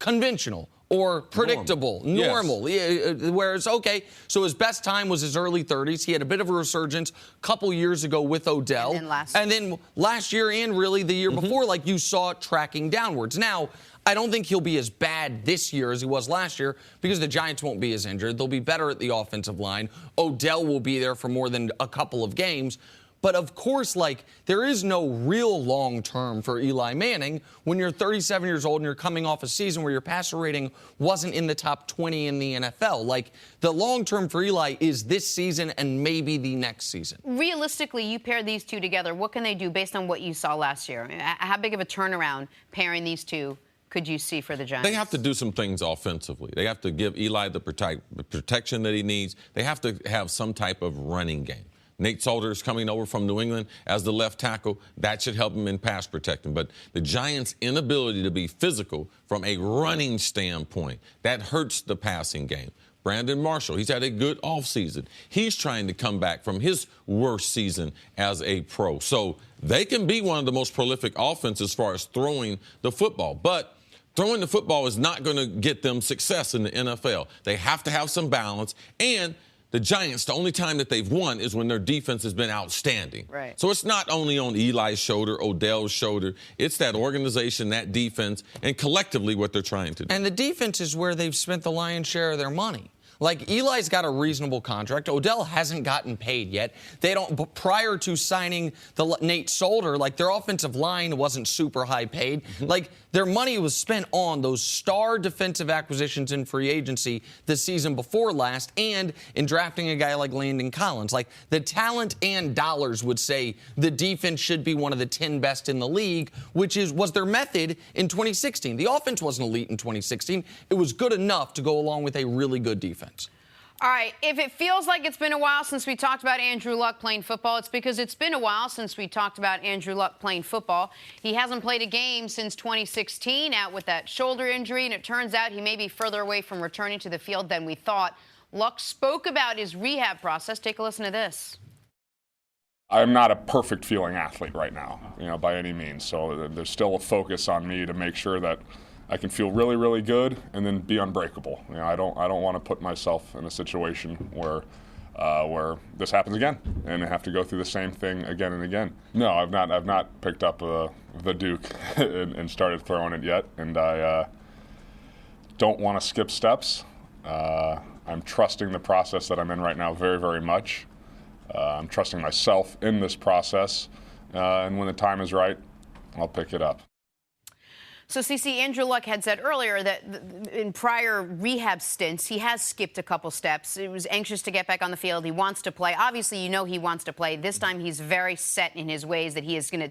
conventional or predictable, normal. Yes. Whereas, okay, so his best time was his early 30s. He had a bit of a resurgence a couple years ago with Odell. And then last year and really the year before, like you saw it tracking downwards. Now, I don't think he'll be as bad this year as he was last year because the Giants won't be as injured. They'll be better at the offensive line. Odell will be there for more than a couple of games. But, of course, like, there is no real long term for Eli Manning when you're 37 years old and you're coming off a season where your passer rating wasn't in the top 20 in the NFL. Like, the long term for Eli is this season and maybe the next season. Realistically, you pair these two together. What can they do based on what you saw last year? How big of a turnaround pairing these two could you see for the Giants? They have to do some things offensively. They have to give Eli the protection that he needs. They have to have some type of running game. Nate Solder is coming over from New England as the left tackle. That should help him in pass protecting. But the Giants' inability to be physical from a running standpoint, that hurts the passing game. Brandon Marshall, he's had a good offseason. He's trying to come back from his worst season as a pro. So they can be one of the most prolific offenses as far as throwing the football. But throwing the football is not going to get them success in the NFL. They have to have some balance. And the Giants, the only time that they've won is when their defense has been outstanding. Right. So it's not only on Eli's shoulder, Odell's shoulder. It's that organization, that defense, and collectively what they're trying to do. And the defense is where they've spent the lion's share of their money. Like, Eli's got a reasonable contract. Odell hasn't gotten paid yet. They don't, but prior to signing Nate Solder, like, their offensive line wasn't super high paid. Like, their money was spent on those star defensive acquisitions in free agency the season before last and in drafting a guy like Landon Collins. Like, the talent and dollars would say the defense should be one of the 10 best in the league, which was their method in 2016. The offense wasn't elite in 2016. It was good enough to go along with a really good defense. All right, if it feels like it's been a while since we talked about Andrew Luck playing football, it's because it's been a while since we talked about Andrew Luck playing football. He hasn't played a game since 2016, out with that shoulder injury, and it turns out he may be further away from returning to the field than we thought. Luck spoke about his rehab process. Take a listen to this. I'm not a perfect feeling athlete right now, by any means. So there's still a focus on me to make sure that I can feel really, really good and then be unbreakable. I don't want to put myself in a situation where this happens again and I have to go through the same thing again and again. No, I've not picked up the Duke and started throwing it yet, and I don't want to skip steps. I'm trusting the process that I'm in right now very, very much. I'm trusting myself in this process, and when the time is right, I'll pick it up. So, CeCe, Andrew Luck had said earlier that in prior rehab stints, he has skipped a couple steps. He was anxious to get back on the field. He wants to play. Obviously, he wants to play. This time, he's very set in his ways that he is going to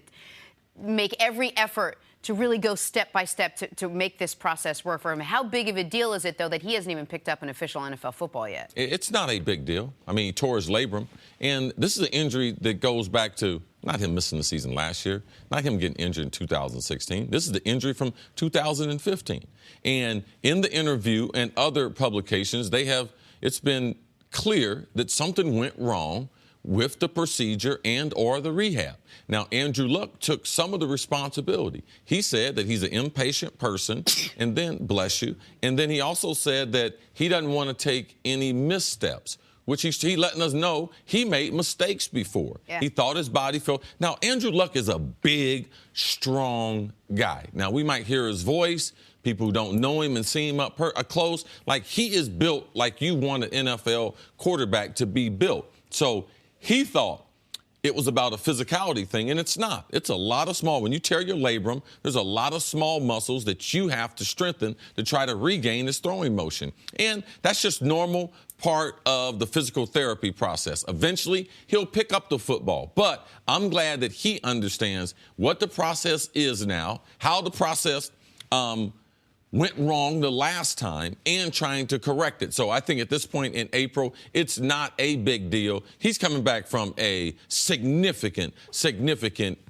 make every effort to really go step by step to make this process work for him. How big of a deal is it, though, that he hasn't even picked up an official NFL football yet? It's not a big deal. I mean, he tore his labrum, and this is an injury that goes back to not him missing the season last year, not him getting injured in 2016. This is the injury from 2015. And in the interview and other publications, it's been clear that something went wrong with the procedure and or the rehab. Now, Andrew Luck took some of the responsibility. He said that he's an impatient person, and then, bless you, and then he also said that he doesn't want to take any missteps, which he letting us know he made mistakes before. Yeah. He thought his body felt. Now, Andrew Luck is a big, strong guy. Now, we might hear his voice. People who don't know him and see him up close, like he is built like you want an NFL quarterback to be built. So he thought it was about a physicality thing, and it's not. It's a lot of small. When you tear your labrum, there's a lot of small muscles that you have to strengthen to try to regain this throwing motion. And that's just normal part of the physical therapy process. Eventually, he'll pick up the football. But I'm glad that he understands what the process is now, how the process went wrong the last time, and trying to correct it. So I think at this point in April, it's not a big deal. He's coming back from a significant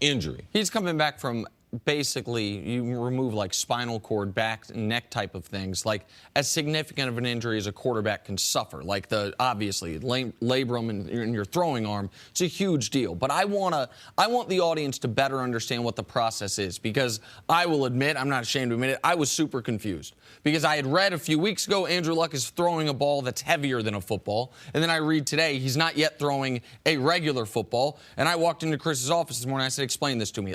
injury. He's coming back from basically, you remove like spinal cord, back, neck type of things, like as significant of an injury as a quarterback can suffer. Like obviously labrum in your throwing arm, it's a huge deal. But I want the audience to better understand what the process is, because I will admit, I'm not ashamed to admit it, I was super confused. Because I had read a few weeks ago Andrew Luck is throwing a ball that's heavier than a football, and then I read today he's not yet throwing a regular football. And I walked into Chris's office this morning, I said, explain this to me.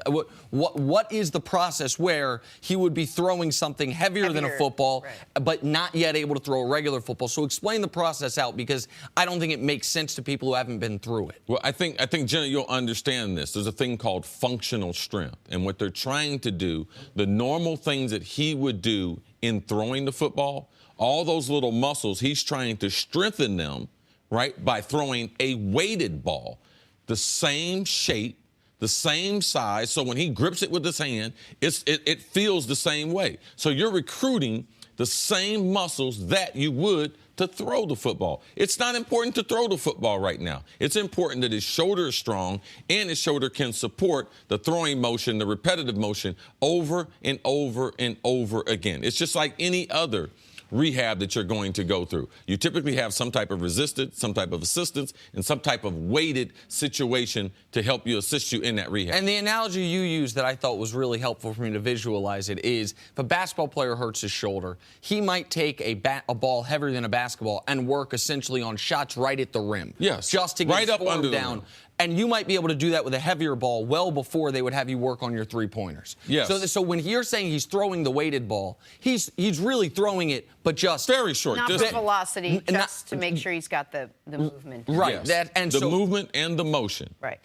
What is the process where he would be throwing something heavier than a football, right, but not yet able to throw a regular football? So explain the process out, because I don't think it makes sense to people who haven't been through it. Well, I think, Jenna, you'll understand this. There's a thing called functional strength. And what they're trying to do, the normal things that he would do in throwing the football, all those little muscles, he's trying to strengthen them, right, by throwing a weighted ball, the same shape, the same size, so when he grips it with his hand, it feels the same way. So you're recruiting the same muscles that you would to throw the football. It's not important to throw the football right now. It's important that his shoulder is strong and his shoulder can support the throwing motion, the repetitive motion, over and over and over again. It's just like any other rehab that you're going to go through. You typically have some type of resistance, some type of assistance, and some type of weighted situation to help you, assist you in that rehab. And the analogy you used that I thought was really helpful for me to visualize it is, if a basketball player hurts his shoulder, he might take a ball heavier than a basketball and work essentially on shots right at the rim. Yes. Just to get right up under down. the rim. And you might be able to do that with a heavier ball well before they would have you work on your three-pointers. Yes. So when you're saying he's throwing the weighted ball, he's really throwing it, but just very short. Not for velocity, just to make sure he's got the movement. Right. Yes. The movement and the motion. Right.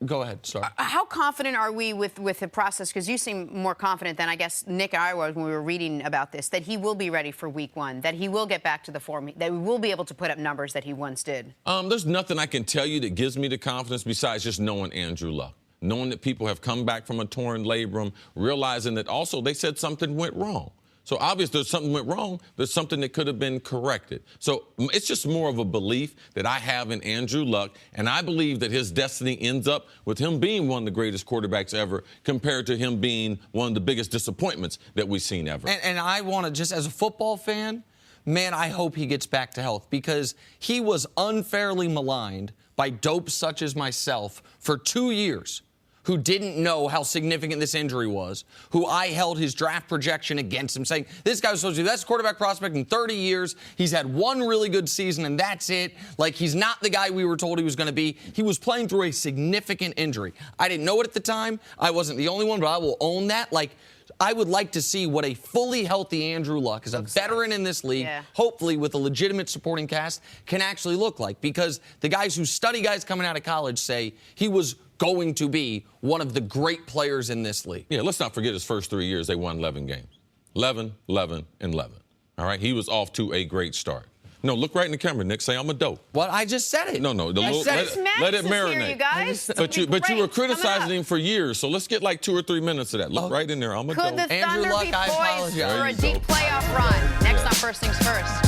Go ahead, sorry. How confident are we with the process? Because you seem more confident than I guess Nick and I were when we were reading about this, that he will be ready for week one, that he will get back to the form, that we will be able to put up numbers that he once did. There's nothing I can tell you that gives me the confidence besides just knowing Andrew Luck. Knowing that people have come back from a torn labrum, realizing that also they said something went wrong. So obviously there's something went wrong. There's something that could have been corrected. So it's just more of a belief that I have in Andrew Luck, and I believe that his destiny ends up with him being one of the greatest quarterbacks ever compared to him being one of the biggest disappointments that we've seen ever. And I want to, just as a football fan, man, I hope he gets back to health, because he was unfairly maligned by dopes such as myself for 2 years, who didn't know how significant this injury was, who I held his draft projection against him, saying, this guy was supposed to be the best quarterback prospect in 30 years. He's had one really good season, and that's it. Like, he's not the guy we were told he was going to be. He was playing through a significant injury. I didn't know it at the time. I wasn't the only one, but I will own that. Like, I would like to see what a fully healthy Andrew Luck, as a veteran in this league, hopefully with a legitimate supporting cast, can actually look like. Because the guys who study guys coming out of college say he was going to be one of the great players in this league. Yeah, let's not forget his first 3 years, they won 11 games. 11, 11, and 11. All right, he was off to a great start. No, look right in the camera, Nick. Say I'm a dope. What? I just said it. No. Let it marinate. Here, you guys. But you were criticizing him for years, so let's get like 2 or 3 minutes of that. Look right in there. I'm a dope. Could the Andrew Thunder Luck, be I poised apologize. for a There you deep go. playoff run? Next on First Things First.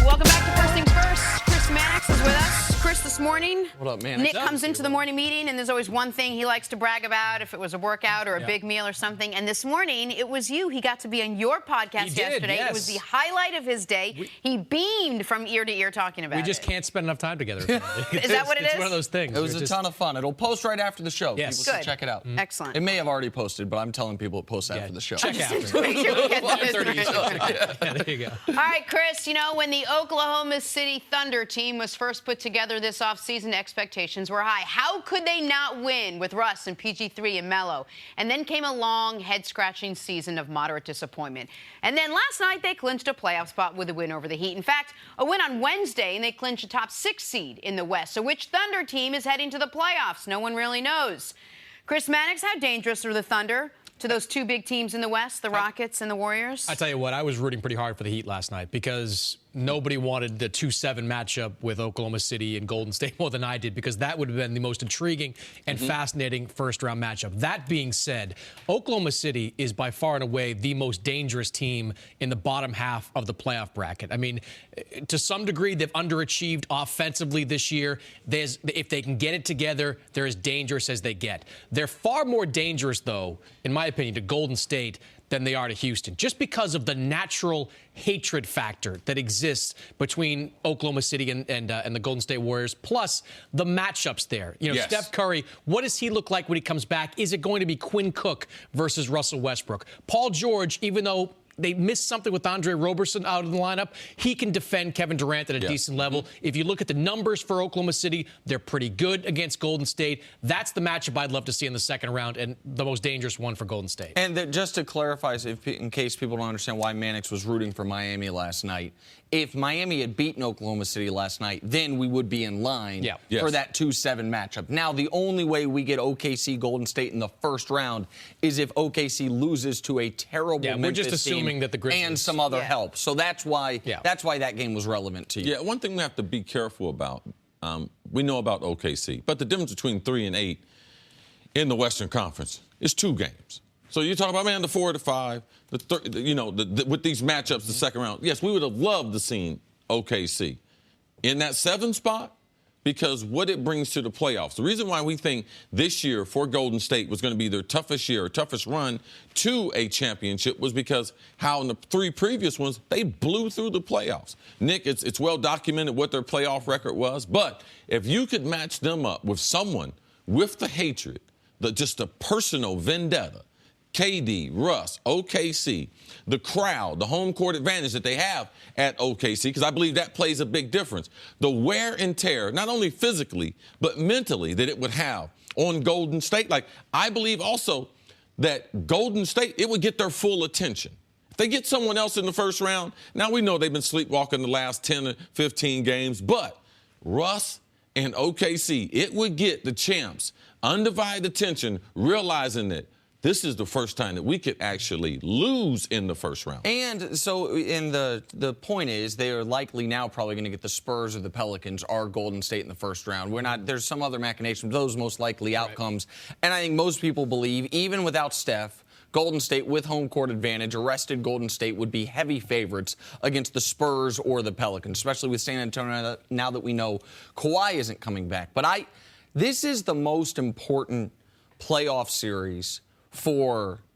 Welcome back to First Things First. Chris Mannix is with us. Chris, this morning, What up, man? Nick comes into the morning meeting, and there's always one thing he likes to brag about, if it was a workout or a big meal or something. And this morning, it was you. He got to be on your podcast yesterday. Yes. It was the highlight of his day. He beamed from ear to ear talking about it. We just can't spend enough time together. Is that what it It's is? one of those things. It was a ton of fun. It'll post right after the show. Yes. People should Good. check it out. Excellent. It may have already posted, but I'm telling people it posts after the show. Check Just after. to make sure we get the 1:30 business. Yeah, there you go. All right, Chris, you know, when the Oklahoma City Thunder team was first put together this offseason, expectations were high. How could they not win with Russ and PG3 and Melo? And then came a long, head-scratching season of moderate disappointment. And then last night, they clinched a playoff spot with a win over the Heat. In fact, a win on Wednesday, and they clinched a top 6 seed in the West. So which Thunder team is heading to the playoffs? No one really knows. Chris Mannix, how dangerous are the Thunder to those 2 big teams in the West, the Rockets and the Warriors? I tell you what, I was rooting pretty hard for the Heat last night because nobody wanted the 2-7 matchup with Oklahoma City and Golden State more than I did, because that would have been the most intriguing and fascinating first-round matchup. That being said, Oklahoma City is by far and away the most dangerous team in the bottom half of the playoff bracket. I mean, to some degree, they've underachieved offensively this year. If they can get it together, they're as dangerous as they get. They're far more dangerous, though, in my opinion, to Golden State than they are to Houston, just because of the natural hatred factor that exists between Oklahoma City and the Golden State Warriors, plus the matchups there. You know, Yes. Steph Curry, what does he look like when he comes back? Is it going to be Quinn Cook versus Russell Westbrook? Paul George, even though they missed something with Andre Roberson out of the lineup, he can defend Kevin Durant at a decent level. If you look at the numbers for Oklahoma City, they're pretty good against Golden State. That's the matchup I'd love to see in the second round, and the most dangerous one for Golden State. And just to clarify, in case people don't understand why Mannix was rooting for Miami last night, if Miami had beaten Oklahoma City last night, then we would be in line for that 2-7 matchup. Now, the only way we get OKC Golden State in the first round is if OKC loses to a terrible Memphis we're just assuming team that the Grizzlies and some other help. So that's why that game was relevant to you. Yeah, one thing we have to be careful about, we know about OKC, but the difference between 3 and 8 in the Western Conference is 2 games. So you talk about, man, the 4 to 5, with these matchups, the second round. Yes, we would have loved to see OKC in that 7 spot, because what it brings to the playoffs. The reason why we think this year for Golden State was going to be their toughest year, or toughest run to a championship, was because how in the 3 previous ones, they blew through the playoffs. Nick, it's well documented what their playoff record was, but if you could match them up with someone with the hatred, just the personal vendetta, KD, Russ, OKC, the crowd, the home court advantage that they have at OKC, because I believe that plays a big difference. The wear and tear, not only physically, but mentally, that it would have on Golden State. Like, I believe also that Golden State, it would get their full attention. If they get someone else in the first round, now we know they've been sleepwalking the last 10 or 15 games, but Russ and OKC, it would get the champs undivided attention, realizing that this is the first time that we could actually lose in the first round. And so the point is they are likely now probably going to get the Spurs or the Pelicans or Golden State in the first round. There's some other machinations, those most likely outcomes. Right. And I think most people believe, even without Steph, Golden State with home court advantage, arrested Golden State would be heavy favorites against the Spurs or the Pelicans, especially with San Antonio now that we know Kawhi isn't coming back. But this is the most important playoff series this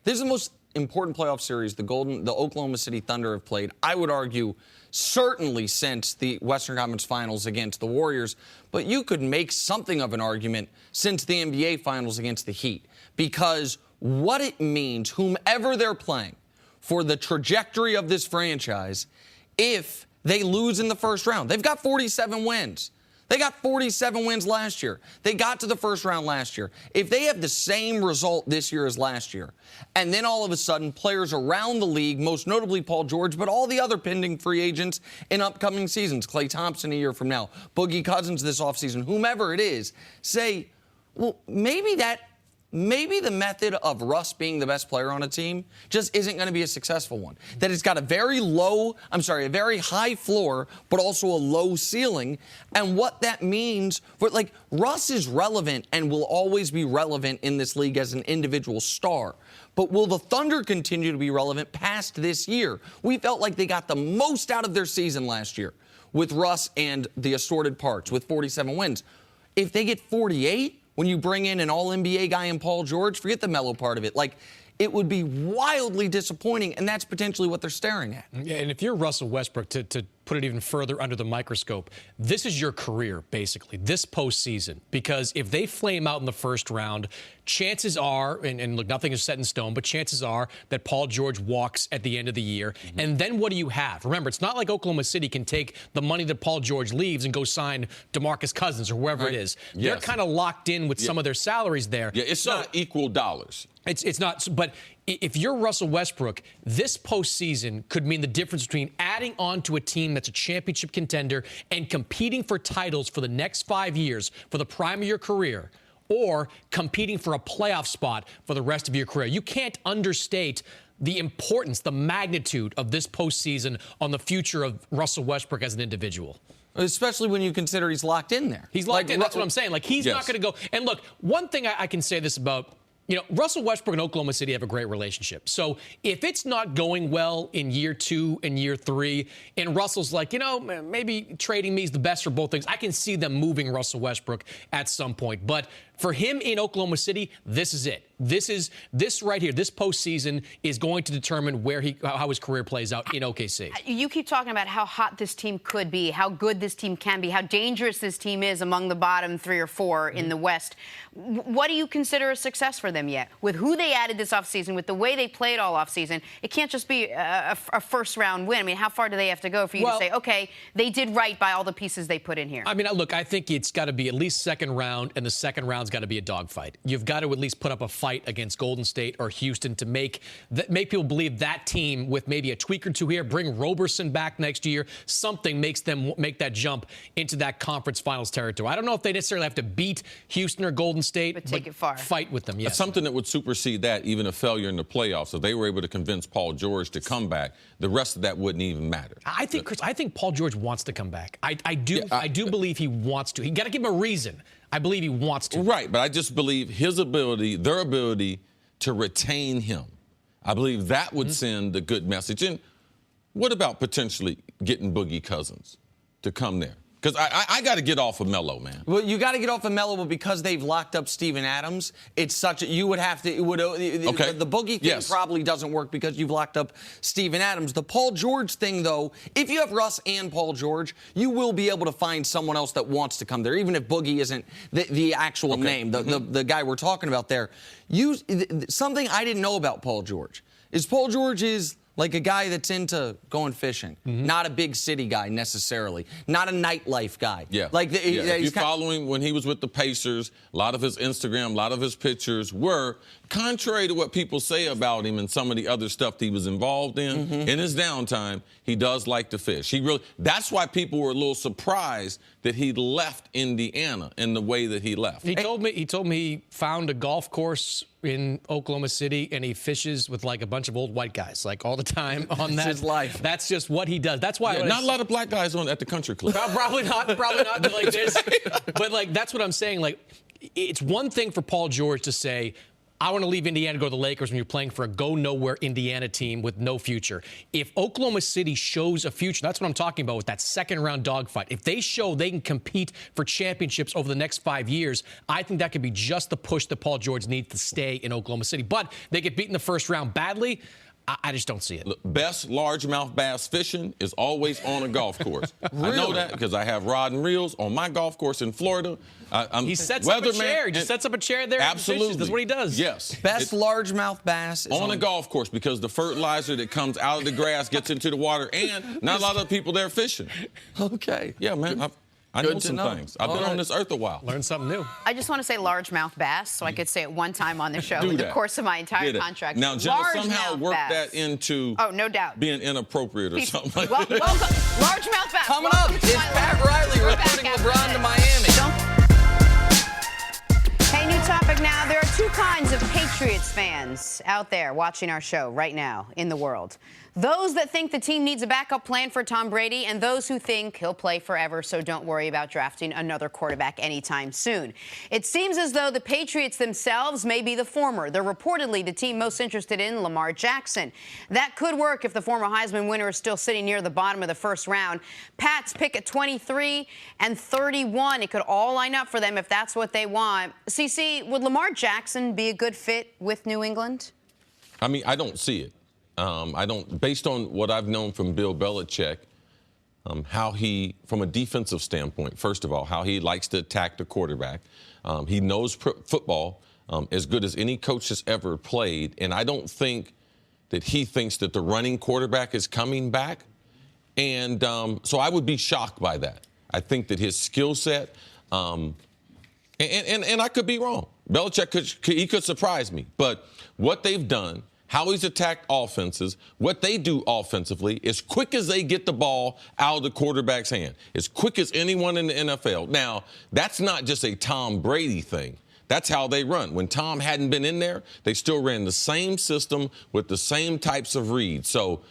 is the most important playoff series the Oklahoma City Thunder have played, I would argue, certainly since the Western Conference Finals against the Warriors. But you could make something of an argument since the NBA Finals against the Heat, because what it means, whomever they're playing, for the trajectory of this franchise, if they lose in the first round. They've got 47 wins. They got 47 wins last year. They got to the first round last year. If they have the same result this year as last year, and then all of a sudden players around the league, most notably Paul George, but all the other pending free agents in upcoming seasons, Klay Thompson a year from now, Boogie Cousins this offseason, whomever it is, say, well, maybe that maybe the method of Russ being the best player on a team just isn't going to be a successful one. That it's got a very high floor, but also a low ceiling. And what that means for, like, Russ is relevant and will always be relevant in this league as an individual star. But will the Thunder continue to be relevant past this year? We felt like they got the most out of their season last year with Russ and the assorted parts with 47 wins. If they get 48, when you bring in an all-NBA guy in Paul George, forget the mellow part of it. Like, it would be wildly disappointing, and that's potentially what they're staring at. Yeah, and if you're Russell Westbrook, to put it even further under the microscope, this is your career, basically, this postseason. Because if they flame out in the first round, chances are, and look, nothing is set in stone, but chances are that Paul George walks at the end of the year. Mm-hmm. And then what do you have? Remember, it's not like Oklahoma City can take the money that Paul George leaves and go sign DeMarcus Cousins or whoever it is. Yes. They're kind of locked in with some of their salaries there. Yeah, it's not equal dollars. It's not, but if you're Russell Westbrook, this postseason could mean the difference between adding on to a team that's a championship contender and competing for titles for the next 5 years for the prime of your career, or competing for a playoff spot for the rest of your career. You can't understate the importance, the magnitude of this postseason on the future of Russell Westbrook as an individual. Especially when you consider he's locked in there. He's locked in. That's what I'm saying. Like, he's not going to go. And look, one thing I can say this about, you know, Russell Westbrook and Oklahoma City have a great relationship. So if it's not going well in year 2 and year 3, and Russell's like, you know, maybe trading me is the best for both things, I can see them moving Russell Westbrook at some point. But for him in Oklahoma City, this is it. This right here, this postseason is going to determine how his career plays out in OKC. You keep talking about how hot this team could be, how good this team can be, how dangerous this team is among the bottom 3 or 4 in the West. What do you consider a success for them yet? With who they added this offseason, with the way they played all offseason, it can't just be a first-round win. I mean, how far do they have to go for you to say, okay, they did right by all the pieces they put in here? I mean, look, I think it's got to be at least second round, and the second round's got to be a dogfight. You've got to at least put up a fight against Golden State or Houston to make people believe that team, with maybe a tweak or two here, bring Roberson back next year, something makes them make that jump into that conference finals territory. I don't know if they necessarily have to beat Houston or Golden State, but take it far. Fight with them, yes. Something that would supersede that, even a failure in the playoffs. If they were able to convince Paul George to come back, the rest of that wouldn't even matter. I think, Chris, Paul George wants to come back. I do believe he wants to. You got to give him a reason. I believe he wants to. Right, but I just believe his ability, their ability to retain him. I believe that would send a good message. And what about potentially getting Boogie Cousins to come there? Because I got to get off of Melo, man. Well, you got to get off of Melo, but because they've locked up Steven Adams, it's such a, you would have to, the Boogie thing probably doesn't work because you've locked up Steven Adams. The Paul George thing, though, if you have Russ and Paul George, you will be able to find someone else that wants to come there, even if Boogie isn't the actual name, the guy we're talking about there. Something I didn't know about Paul George is Paul George is like a guy that's into going fishing, not a big city guy necessarily, not a nightlife guy. Yeah. If you follow him when he was with the Pacers, a lot of his Instagram, a lot of his pictures were contrary to what people say about him and some of the other stuff that he was involved in. In his downtime, he does like to fish. That's why people were a little surprised that he left Indiana in the way that he left. He told me he found a golf course in Oklahoma City and he fishes with like a bunch of old white guys, like all the time on that. That's his life. That's just what he does. That's why not a lot of black guys at the country club. Probably not like this. But like that's what I'm saying. Like it's one thing for Paul George to say, I want to leave Indiana to go to the Lakers when you're playing for a go-nowhere Indiana team with no future. If Oklahoma City shows a future, that's what I'm talking about with that second-round dogfight. If they show they can compete for championships over the next 5 years, I think that could be just the push that Paul George needs to stay in Oklahoma City. But they get beat in the first round badly. I just don't see it. Look, best largemouth bass fishing is always on a golf course. Really? I know that because I have rod and reels on my golf course in Florida. He sets up a chair. He just sets up a chair there. Absolutely. And that's what he does. Yes. Best largemouth bass is on a golf course because the fertilizer that comes out of the grass gets into the water, and not a lot of people there fishing. Okay. Yeah, man. I know some things. I've been on this earth a while. Learn something new. I just want to say largemouth bass, so I could say it one time on the show in the course of my entire contract. Now, Jenna somehow worked that into no doubt. being inappropriate or something like that. Welcome, largemouth bass. Coming up, it's Pat Riley recruiting LeBron to Miami. Hey, new topic now. There are two kinds fans out there watching our show right now in the world. Those that think the team needs a backup plan for Tom Brady, and those who think he'll play forever, so don't worry about drafting another quarterback anytime soon. It seems as though the Patriots themselves may be the former. They're reportedly the team most interested in Lamar Jackson. That could work if the former Heisman winner is still sitting near the bottom of the first round. Pats pick at 23 and 31. It could all line up for them if that's what they want. CC, would Lamar Jackson be a good fit with New England? I mean, I don't see it. I don't, based on what I've known from Bill Belichick, how he, from a defensive standpoint, first of all, how he likes to attack the quarterback. He knows football as good as any coach has ever played, and I don't think that he thinks that the running quarterback is coming back. And so I would be shocked by that. I think that his skill set, and I could be wrong. Belichick could surprise me, but what they've done, how he's attacked offenses, what they do offensively, as quick as they get the ball out of the quarterback's hand, as quick as anyone in the NFL. Now, that's not just a Tom Brady thing. That's how they run. When Tom hadn't been in there, they still ran the same system with the same types of reads. So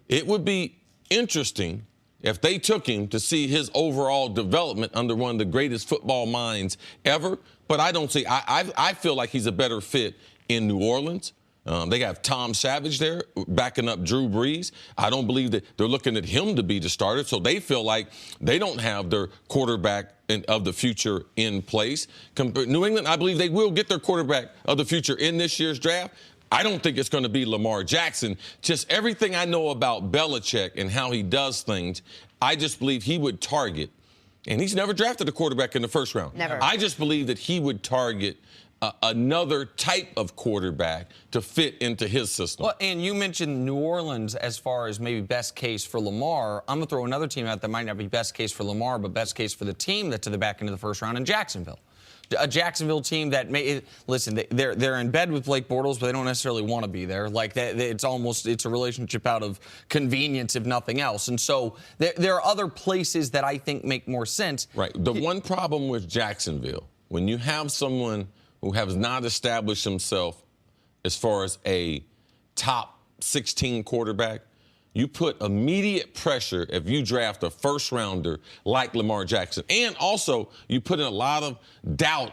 it would be interesting if they took him to see his overall development under one of the greatest football minds ever. But I don't see, I feel like he's a better fit in New Orleans. They have Tom Savage there backing up Drew Brees. I don't believe that they're looking at him to be the starter, so they feel like they don't have their quarterback of the future in place. New England, I believe they will get their quarterback of the future in this year's draft. I don't think it's going to be Lamar Jackson. Just everything I know about Belichick and how he does things, I just believe he would target, and he's never drafted a quarterback in the first round. Never. I just believe that he would target another type of quarterback to fit into his system. Well, and you mentioned New Orleans as far as maybe best case for Lamar. I'm going to throw another team out that might not be best case for Lamar, but best case for the team that's to the back end of the first round in Jacksonville. A Jacksonville team that listen, they're in bed with Blake Bortles, but they don't necessarily want to be there. Like it's a relationship out of convenience, if nothing else. And so there are other places that I think make more sense. Right. The one problem with Jacksonville, when you have someone who has not established himself as far as a top 16 quarterback, you put immediate pressure if you draft a first-rounder like Lamar Jackson. And also, you put in a lot of doubt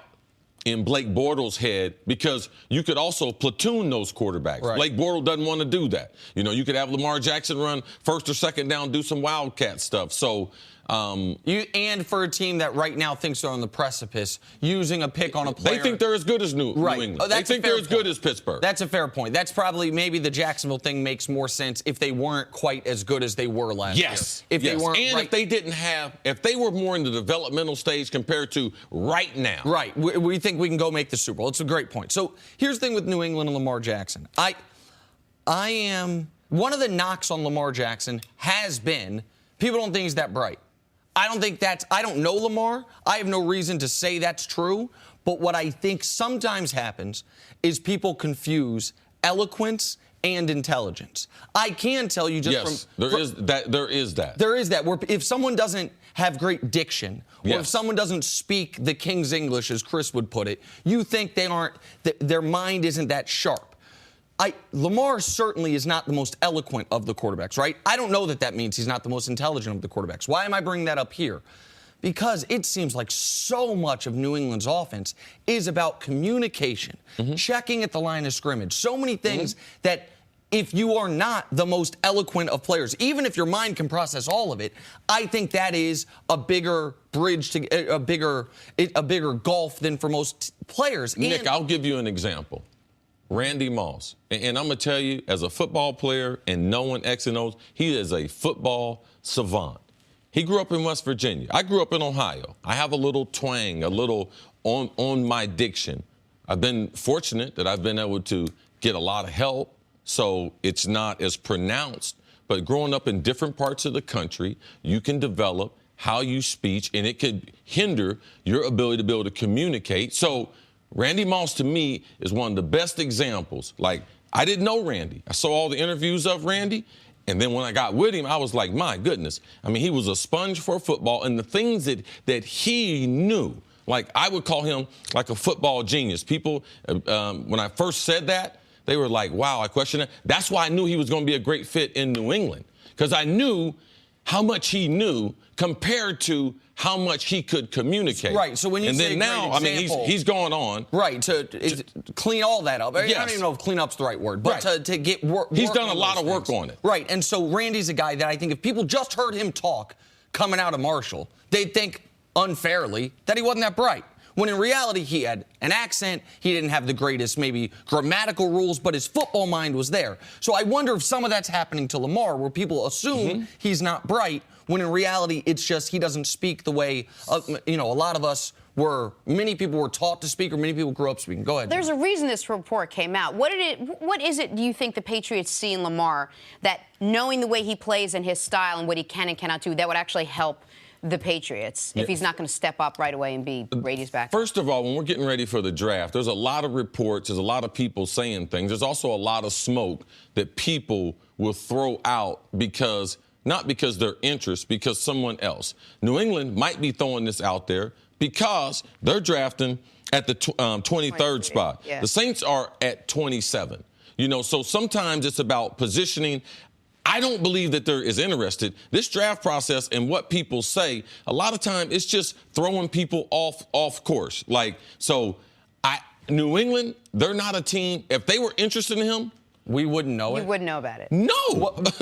in Blake Bortles' head because you could also platoon those quarterbacks. Right. Blake Bortles doesn't want to do that. You know, you could have Lamar Jackson run first or second down, do some wildcat stuff. So, and for a team that right now thinks they're on the precipice, using a pick on a player. They think they're as good as New England. Oh, they think they're as good as Pittsburgh. That's a fair point. That's probably maybe the Jacksonville thing makes more sense if they weren't quite as good as they were last year. If they weren't, and if they didn't have, if they were more in the developmental stage compared to right now. Right. We think we can go make the Super Bowl. It's a great point. So here's the thing with New England and Lamar Jackson. I am one of the knocks on Lamar Jackson has been people don't think he's that bright. I don't know Lamar. I have no reason to say that's true. But what I think sometimes happens is people confuse eloquence and intelligence. I can tell you just there is that. There is that. Where if someone doesn't have great diction, or if someone doesn't speak the King's English, as Chris would put it, you think their mind isn't that sharp. Lamar certainly is not the most eloquent of the quarterbacks, right? I don't know that means he's not the most intelligent of the quarterbacks. Why am I bringing that up here? Because it seems like so much of New England's offense is about communication, checking at the line of scrimmage, so many things that if you are not the most eloquent of players, even if your mind can process all of it, I think that is a bigger bridge to a bigger gulf than for most players. Nick, I'll give you an example. Randy Moss. And I'm going to tell you, as a football player and knowing X and O's, he is a football savant. He grew up in West Virginia. I grew up in Ohio. I have a little twang, a little on my diction. I've been fortunate that I've been able to get a lot of help, so it's not as pronounced. But growing up in different parts of the country, you can develop how you speak, and it could hinder your ability to be able to communicate. So Randy Moss, to me, is one of the best examples. Like, I didn't know Randy. I saw all the interviews of Randy, and then when I got with him, I was like, my goodness. I mean, he was a sponge for football, and the things that he knew, like, I would call him like a football genius. People, when I first said that, they were like, wow, I question it. That's why I knew he was going to be a great fit in New England, because I knew how much he knew compared to how much he could communicate. Right. So when you say then now, I mean, he's going on. Right. To clean all that up. Yes. I don't even know if clean up's the right word, but Right. to get work. He's done a lot of work on it. Right. And so Randy's a guy that I think if people just heard him talk coming out of Marshall, they'd think unfairly that he wasn't that bright. When in reality, he had an accent, he didn't have the greatest maybe grammatical rules, but his football mind was there. So I wonder if some of that's happening to Lamar, where people assume he's not bright, when in reality, it's just he doesn't speak the way, a lot of us many people were taught to speak, or many people grew up speaking. Go ahead. There's a reason this report came out. What is it, do you think the Patriots see in Lamar that knowing the way he plays and his style and what he can and cannot do, that would actually help the Patriots if he's not going to step up right away and be Brady's back? First of all, when we're getting ready for the draft, there's a lot of reports, there's a lot of people saying things. There's also a lot of smoke that people will throw out not because their interest, because someone else. New England might be throwing this out there because they're drafting at the 23rd spot. Yeah. The Saints are at 27. So sometimes it's about positioning. I don't believe that they're as interested. This draft process and what people say, a lot of time it's just throwing people off course. New England, they're not a team. If they were interested in him, we wouldn't know it. You wouldn't know about it. No.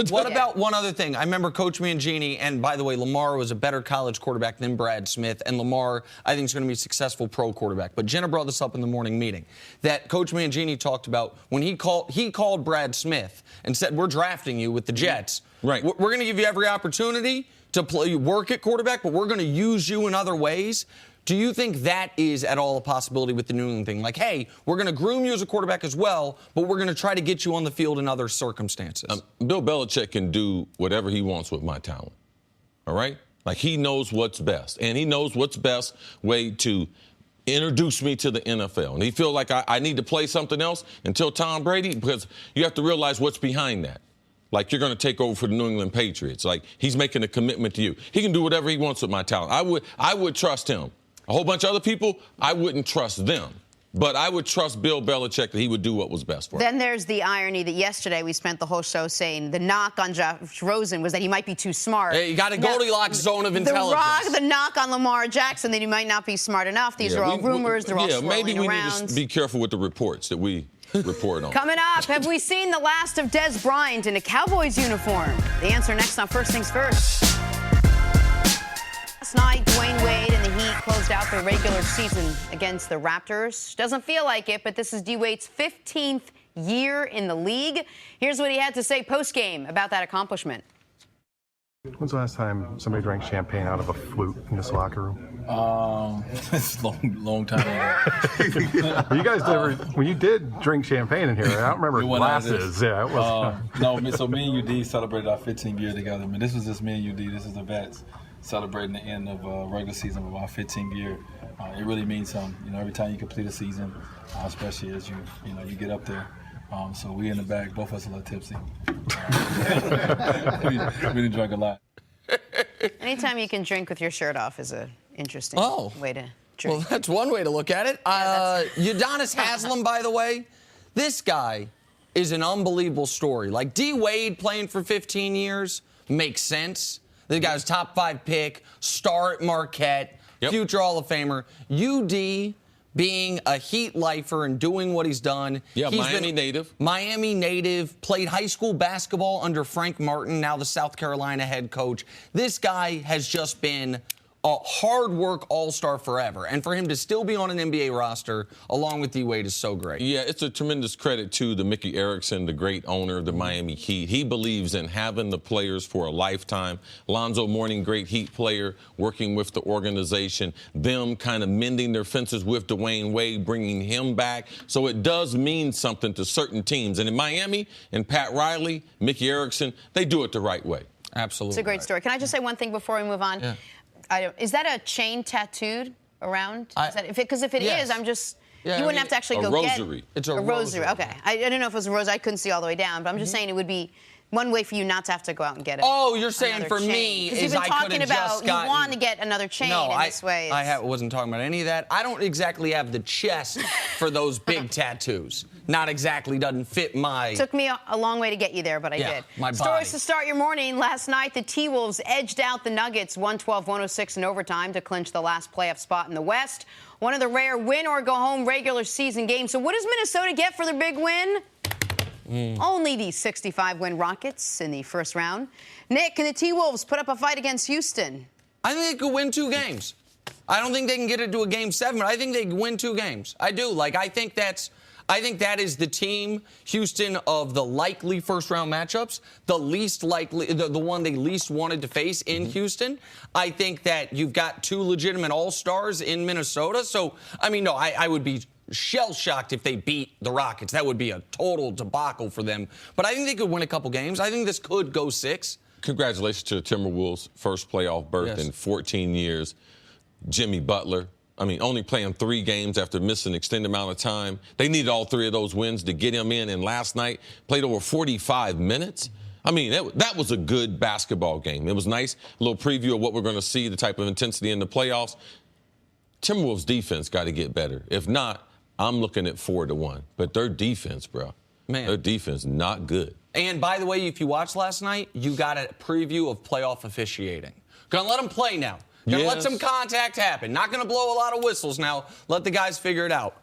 What about one other thing? I remember Coach Mangini, and by the way, Lamar was a better college quarterback than Brad Smith, and Lamar, I think, is going to be a successful pro quarterback. But Jenna brought this up in the morning meeting, that Coach Mangini talked about when he called Brad Smith and said, we're drafting you with the Jets. Right. We're going to give you every opportunity to work at quarterback, but we're going to use you in other ways. Do you think that is at all a possibility with the New England thing? Like, hey, we're going to groom you as a quarterback as well, but we're going to try to get you on the field in other circumstances. Bill Belichick can do whatever he wants with my talent, all right? Like, he knows what's best, and he knows what's best way to introduce me to the NFL. And he feels like I need to play something else until Tom Brady, because you have to realize what's behind that. Like, you're going to take over for the New England Patriots. Like, he's making a commitment to you. He can do whatever he wants with my talent. I would trust him. A whole bunch of other people, I wouldn't trust them. But I would trust Bill Belichick that he would do what was best for him. Then there's the irony that yesterday we spent the whole show saying the knock on Josh Rosen was that he might be too smart. Hey, you got a Goldilocks zone of intelligence. The knock on Lamar Jackson that he might not be smart enough. These are all rumors. They're all swirling maybe we around. need to be careful with the reports that we report on. Coming up, have we seen the last of Des Bryant in a Cowboys uniform? The answer next on First Things First. Last night, Dwayne Wade and the Heat closed out their regular season against the Raptors. Doesn't feel like it, but this is D-Wade's 15th year in the league. Here's what he had to say post-game about that accomplishment. When's the last time somebody drank champagne out of a flute in this locker room? It's a long time ago. You guys never, when you did drink champagne in here, I don't remember glasses. Yeah, it was. No, so me and UD celebrated our 15th year together. I mean, this was just me and UD. This is the vets celebrating the end of regular season of our 15th year. It really means something. Every time you complete a season, especially as you get up there. So we in the back, both of us a little tipsy. We really drank a lot. Anytime you can drink with your shirt off is an interesting way to drink. Well, that's one way to look at it. Udonis Haslem, by the way, this guy is an unbelievable story. Like, D. Wade playing for 15 years makes sense. The guy's top 5 pick, star at Marquette, future Hall of Famer. UD being a Heat lifer and doing what he's done. Yeah, Miami native, played high school basketball under Frank Martin, now the South Carolina head coach. This guy has just been a hard work all-star forever. And for him to still be on an NBA roster along with D-Wade is so great. Yeah, it's a tremendous credit to the Mickey Erickson, the great owner of the Miami Heat. He believes in having the players for a lifetime. Lonzo Mourning, great Heat player, working with the organization. Them kind of mending their fences with Dwayne Wade, bringing him back. So it does mean something to certain teams. And in Miami, and Pat Riley, Mickey Erickson, they do it the right way. Absolutely. It's a great story. Can I just say one thing before we move on? Yeah. Is that a chain tattooed around? Because if it is, I'm just... you wouldn't have to actually go rosary. It's a rosary. Okay. I didn't know if it was a rosary. I couldn't see all the way down, but I'm just saying it would be One way for you not to have to go out and get it. Oh, you're saying for me because you've is been I talking could have about just you gotten... want to get another chain in this way. I wasn't talking about any of that. I don't exactly have the chest for those big tattoos. Not exactly doesn't fit my... Took me a long way to get you there, but I did. My body. Stories to start your morning. Last night, the T-Wolves edged out the Nuggets 112-106 in overtime to clinch the last playoff spot in the West. One of the rare win-or-go-home regular season games. So what does Minnesota get for their big win? Only the 65-win Rockets in the first round. Nick and the T-Wolves put up a fight against Houston. I think they could win 2 games. I don't think they can get it to a game 7, but I think they can win 2 games. I do. I think that is the team, Houston, of the likely first-round matchups, the least likely, the one they least wanted to face in Houston. I think that you've got 2 legitimate all-stars in Minnesota. So, no, I would be shell-shocked if they beat the Rockets. That would be a total debacle for them. But I think they could win a couple games. I think this could go 6. Congratulations to the Timberwolves' first playoff berth in 14 years. Jimmy Butler, only playing 3 games after missing an extended amount of time. They needed all 3 of those wins to get him in. And last night, played over 45 minutes. That was a good basketball game. It was nice. A little preview of what we're going to see, the type of intensity in the playoffs. Timberwolves' defense got to get better. If not, I'm looking at 4-1. But their defense, bro. Man. Their defense, not good. And, by the way, if you watched last night, you got a preview of playoff officiating. Gonna let them play now. Gonna let some contact happen. Not gonna blow a lot of whistles now. Let the guys figure it out.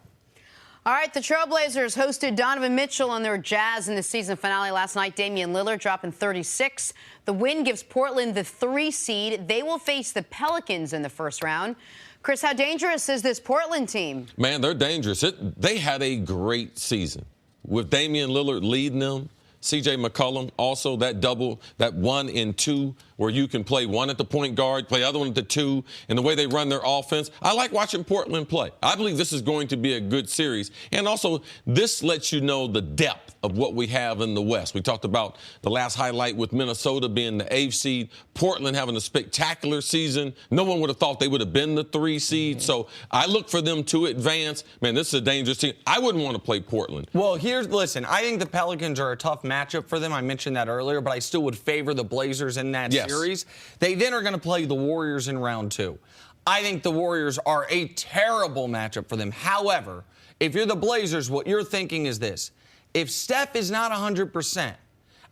All right, the Trailblazers hosted Donovan Mitchell on their Jazz in the season finale last night. Damian Lillard dropping 36. The win gives Portland the 3 seed. They will face the Pelicans in the first round. Chris, how dangerous is this Portland team? Man, they're dangerous. They had a great season. With Damian Lillard leading them, C.J. McCollum, also that double, that 1 and 2, where you can play one at the point guard, play the other one at the 2, and the way they run their offense. I like watching Portland play. I believe this is going to be a good series. And also, this lets you know the depth of what we have in the West. We talked about the last highlight with Minnesota being the 8th seed, Portland having a spectacular season. No one would have thought they would have been the 3 seed. So I look for them to advance. Man, this is a dangerous team. I wouldn't want to play Portland. Well, listen, I think the Pelicans are a tough matchup for them. I mentioned that earlier, but I still would favor the Blazers in that series. They then are going to play the Warriors in round 2. I think the Warriors are a terrible matchup for them. However, if you're the Blazers, what you're thinking is this. If Steph is not 100%,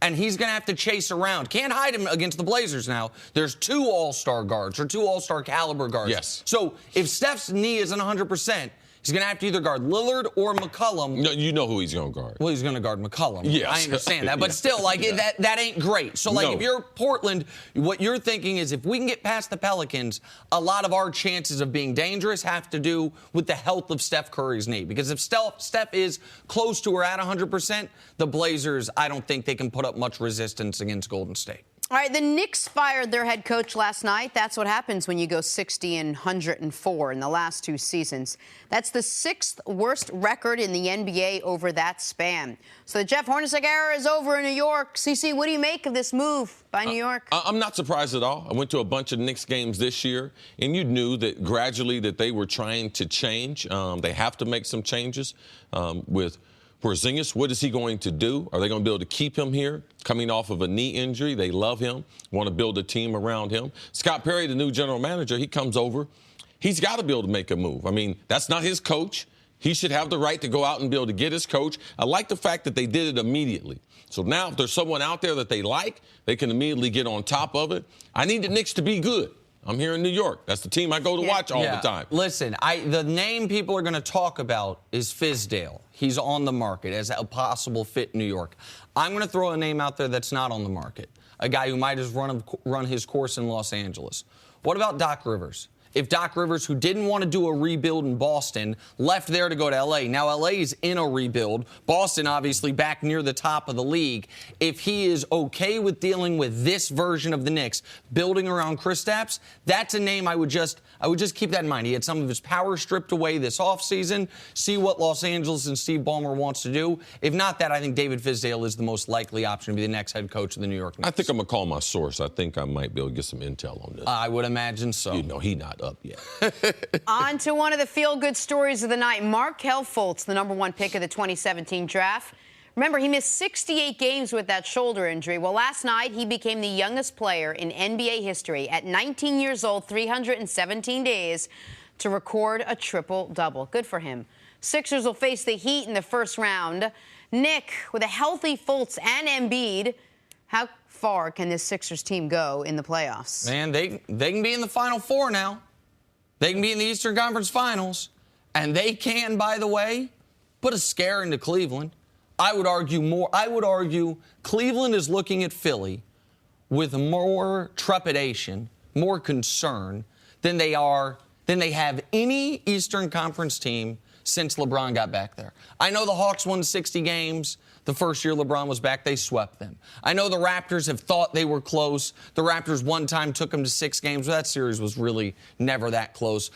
and he's going to have to chase around, can't hide him against the Blazers now. There's 2 all-star guards or 2 all-star caliber guards. Yes. So if Steph's knee isn't 100%, he's going to have to either guard Lillard or McCollum. No, you know who he's going to guard. Well, he's going to guard McCollum. Yes. I understand that. But still, that ain't great. So, if you're Portland, what you're thinking is if we can get past the Pelicans, a lot of our chances of being dangerous have to do with the health of Steph Curry's knee. Because if Steph is close to or at 100%, the Blazers, I don't think they can put up much resistance against Golden State. All right, the Knicks fired their head coach last night. That's what happens when you go 60 and 104 in the last 2 seasons. That's the 6th worst record in the NBA over that span. So the Jeff Hornacek era is over in New York. CC, what do you make of this move by New York? I'm not surprised at all. I went to a bunch of Knicks games this year, and you knew that gradually that they were trying to change. They have to make some changes with Porzingis. What is he going to do? Are they going to be able to keep him here? Coming off of a knee injury, they love him, want to build a team around him. Scott Perry, the new general manager, he comes over. He's got to be able to make a move. That's not his coach. He should have the right to go out and be able to get his coach. I like the fact that they did it immediately. So now if there's someone out there that they like, they can immediately get on top of it. I need the Knicks to be good. I'm here in New York. That's the team I go to watch all the time. Listen, the name people are going to talk about is Fizdale. He's on the market as a possible fit in New York. I'm going to throw a name out there that's not on the market, a guy who might have run his course in Los Angeles. What about Doc Rivers? If Doc Rivers, who didn't want to do a rebuild in Boston, left there to go to L.A. Now, L.A. is in a rebuild. Boston, obviously, back near the top of the league. If he is okay with dealing with this version of the Knicks, building around Kristaps, that's a name I would just keep that in mind. He had some of his power stripped away this offseason. See what Los Angeles and Steve Ballmer wants to do. If not that, I think David Fizdale is the most likely option to be the next head coach of the New York Knicks. I think I'm going to call my source. I think I might be able to get some intel on this. I would imagine so. He's not up yet. On to one of the feel-good stories of the night. Markelle Fultz, the #1 pick of the 2017 draft, Remember, he missed 68 games with that shoulder injury. Well, last night, he became the youngest player in NBA history at 19 years old, 317 days, to record a triple-double. Good for him. Sixers will face the Heat in the first round. Nick, with a healthy Fultz and Embiid, how far can this Sixers team go in the playoffs? Man, they can be in the Final Four now. They can be in the Eastern Conference Finals. And they can, by the way, put a scare into Cleveland. I would argue Cleveland is looking at Philly with more trepidation, more concern than they have any Eastern Conference team since LeBron got back there. I know the Hawks won 60 games. The first year LeBron was back, they swept them. I know the Raptors have thought they were close. The Raptors one time took them to 6 games. That series was really never that close.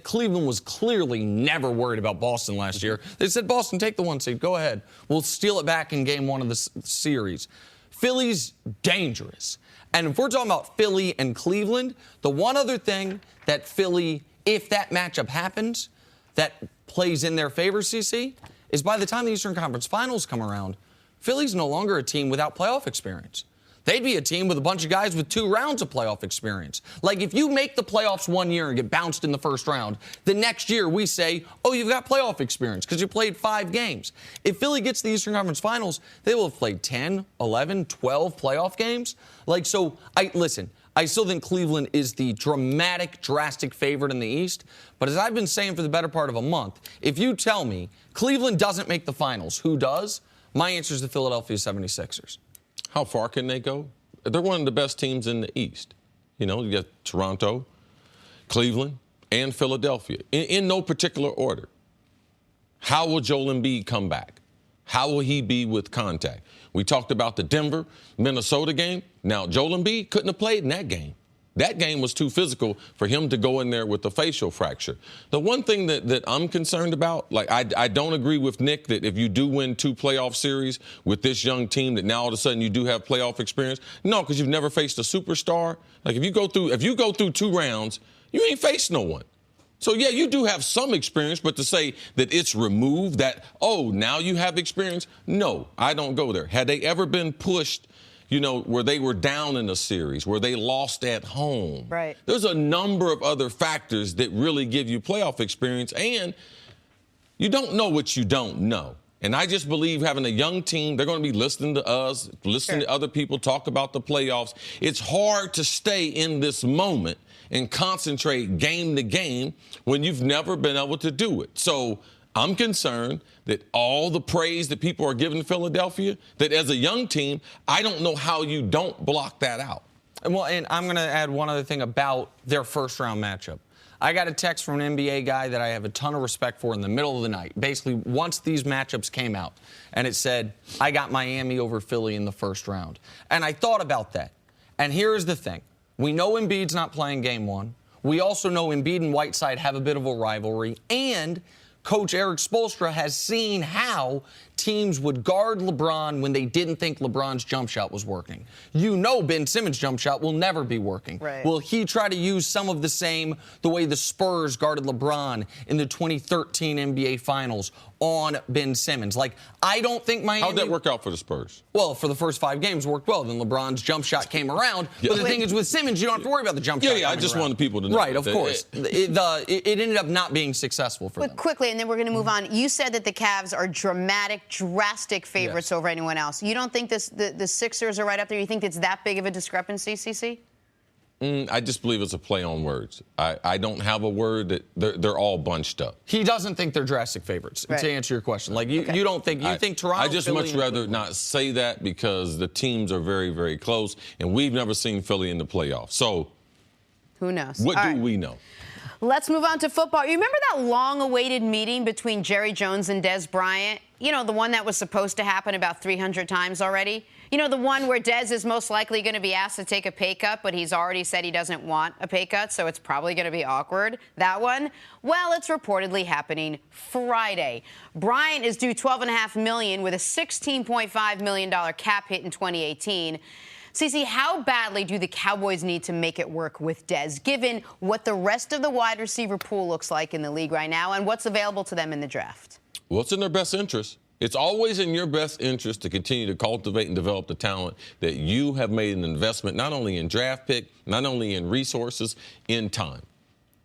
Cleveland was clearly never worried about Boston last year. They said, Boston, take the 1 seed. Go ahead. We'll steal it back in game 1 of the series. Philly's dangerous. And if we're talking about Philly and Cleveland, the one other thing that Philly, if that matchup happens, that plays in their favor, CC, is by the time the Eastern Conference Finals come around, Philly's no longer a team without playoff experience. They'd be a team with a bunch of guys with 2 rounds of playoff experience. Like, if you make the playoffs 1 year and get bounced in the first round, the next year we say, oh, you've got playoff experience because you played 5 games. If Philly gets to the Eastern Conference Finals, they will have played 10, 11, 12 playoff games. I still think Cleveland is the drastic favorite in the East. But as I've been saying for the better part of a month, if you tell me Cleveland doesn't make the finals, who does? My answer is the Philadelphia 76ers. How far can they go? They're one of the best teams in the East. You know, you got Toronto, Cleveland, and Philadelphia. In no particular order. How will Joel Embiid come back? How will he be with contact? We talked about the Denver-Minnesota game. Now, Joel Embiid couldn't have played in that game. That game was too physical for him to go in there with a facial fracture. The one thing that I'm concerned about, like I don't agree with Nick that if you do win 2 playoff series with this young team that now all of a sudden you do have playoff experience. No, because you've never faced a superstar. Like if you go through 2 rounds, you ain't faced no one. So, yeah, you do have some experience, but to say that it's removed, that, oh, now you have experience, no, I don't go there. Had they ever been pushed, you know, where they were down in a series, where they lost at home? Right. There's a number of other factors that really give you playoff experience, and you don't know what you don't know. And I just believe having a young team, they're going to be listening to us, listening to other people talk about the playoffs. It's hard to stay in this moment and concentrate game to game when you've never been able to do it. So I'm concerned that all the praise that people are giving Philadelphia, that as a young team, I don't know how you don't block that out. Well, and I'm going to add one other thing about their first-round matchup. I got a text from an NBA guy that I have a ton of respect for in the middle of the night, basically once these matchups came out, and it said, I got Miami over Philly in the first round. And I thought about that. And here's the thing. We know Embiid's not playing game 1. We also know Embiid and Whiteside have a bit of a rivalry. And Coach Eric Spoelstra has seen how teams would guard LeBron when they didn't think LeBron's jump shot was working. You know Ben Simmons' jump shot will never be working. Right. Will he try to use some of the same, the way the Spurs guarded LeBron in the 2013 NBA Finals on Ben Simmons? Like, I don't think Miami... How'd that work out for the Spurs? Well, for the first 5 games, worked well. Then LeBron's jump shot came around. Yeah. But the thing is, with Simmons, you don't have to worry about the jump shot. Yeah, I just wanted people to know. Right, of course. It ended up not being successful for them. But quickly, and then we're going to move on. You said that the Cavs are drastic favorites over anyone else. You don't think the Sixers are right up there? You think it's that big of a discrepancy, CC? I just believe it's a play on words. I don't have a word that they're all bunched up. He doesn't think they're drastic favorites, to answer your question. Like, you don't think, you think Toronto... I just much rather not say that because the teams are very, very close, and we've never seen Philly in the playoffs. So... Who knows? What do we know? Let's move on to football. You remember that long-awaited meeting between Jerry Jones and Des Bryant? You know, the one that was supposed to happen about 300 times already? You know, the one where Des is most likely going to be asked to take a pay cut, but he's already said he doesn't want a pay cut, so it's probably going to be awkward. That one? Well, it's reportedly happening Friday. Bryant is due $12.5 million with a $16.5 million cap hit in 2018. Cece, how badly do the Cowboys need to make it work with Dez, given what the rest of the wide receiver pool looks like in the league right now and what's available to them in the draft? Well, it's in their best interest. It's always in your best interest to continue to cultivate and develop the talent that you have made an investment, not only in draft pick, not only in resources, in time.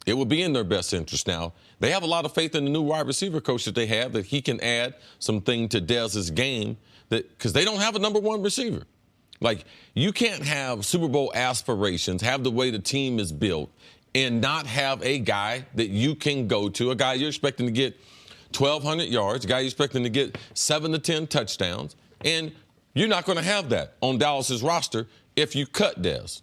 It will be in their best interest now. They have a lot of faith in the new wide receiver coach that they have, that he can add something to Dez's game, because they don't have a number one receiver. Like, you can't have Super Bowl aspirations, have the way the team is built, and not have a guy that you can go to, a guy you're expecting to get 1,200 yards, a guy you're expecting to get 7 to 10 touchdowns, and you're not going to have that on Dallas's roster if you cut Dez.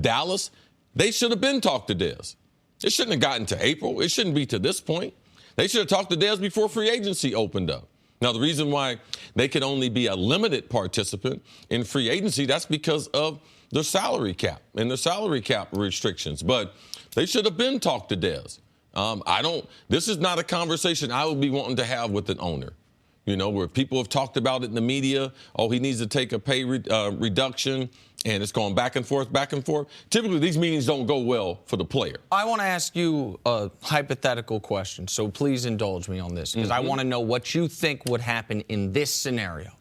Dallas, they should have been talked to Dez. It shouldn't have gotten to April. It shouldn't be to this point. They should have talked to Dez before free agency opened up. Now, the reason why they could only be a limited participant in free agency, that's because of their salary cap and their salary cap restrictions. But they should have been talked to Dez. This is not a conversation I would be wanting to have with an owner. You know, where people have talked about it in the media. Oh, he needs to take a pay reduction, and it's going back and forth, back and forth. Typically, these meetings don't go well for the player. I want to ask you a hypothetical question, so please indulge me on this, because I want to know what you think would happen in this scenario.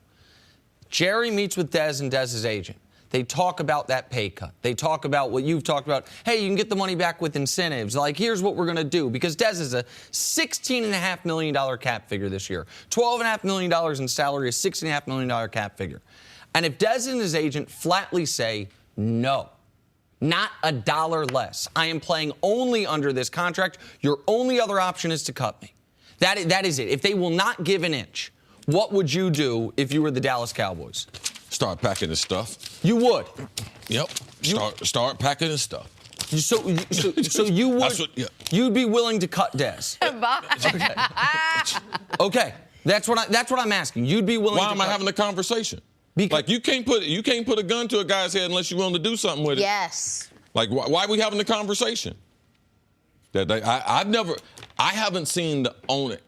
Jerry meets with Dez and Dez's agent. They talk about that pay cut. They talk about what you've talked about. Hey, you can get the money back with incentives. Like, here's what we're going to do. Because Dez is a $16.5 million cap figure this year. $12.5 million in salary, a $16.5 million cap figure. And if Dez and his agent flatly say, no, not a dollar less, I am playing only under this contract, your only other option is to cut me. That is it. If they will not give an inch, what would you do if you were the Dallas Cowboys? Start packing his stuff. You would? Yep. Start packing his stuff. So you would? You'd be willing to cut Dez? Okay. That's what I'm asking. You'd be willing. Why am I having a conversation? Like, you can't put a gun to a guy's head unless you're willing to do something with it. Yes. Like, why are we having the conversation? I haven't seen the owner.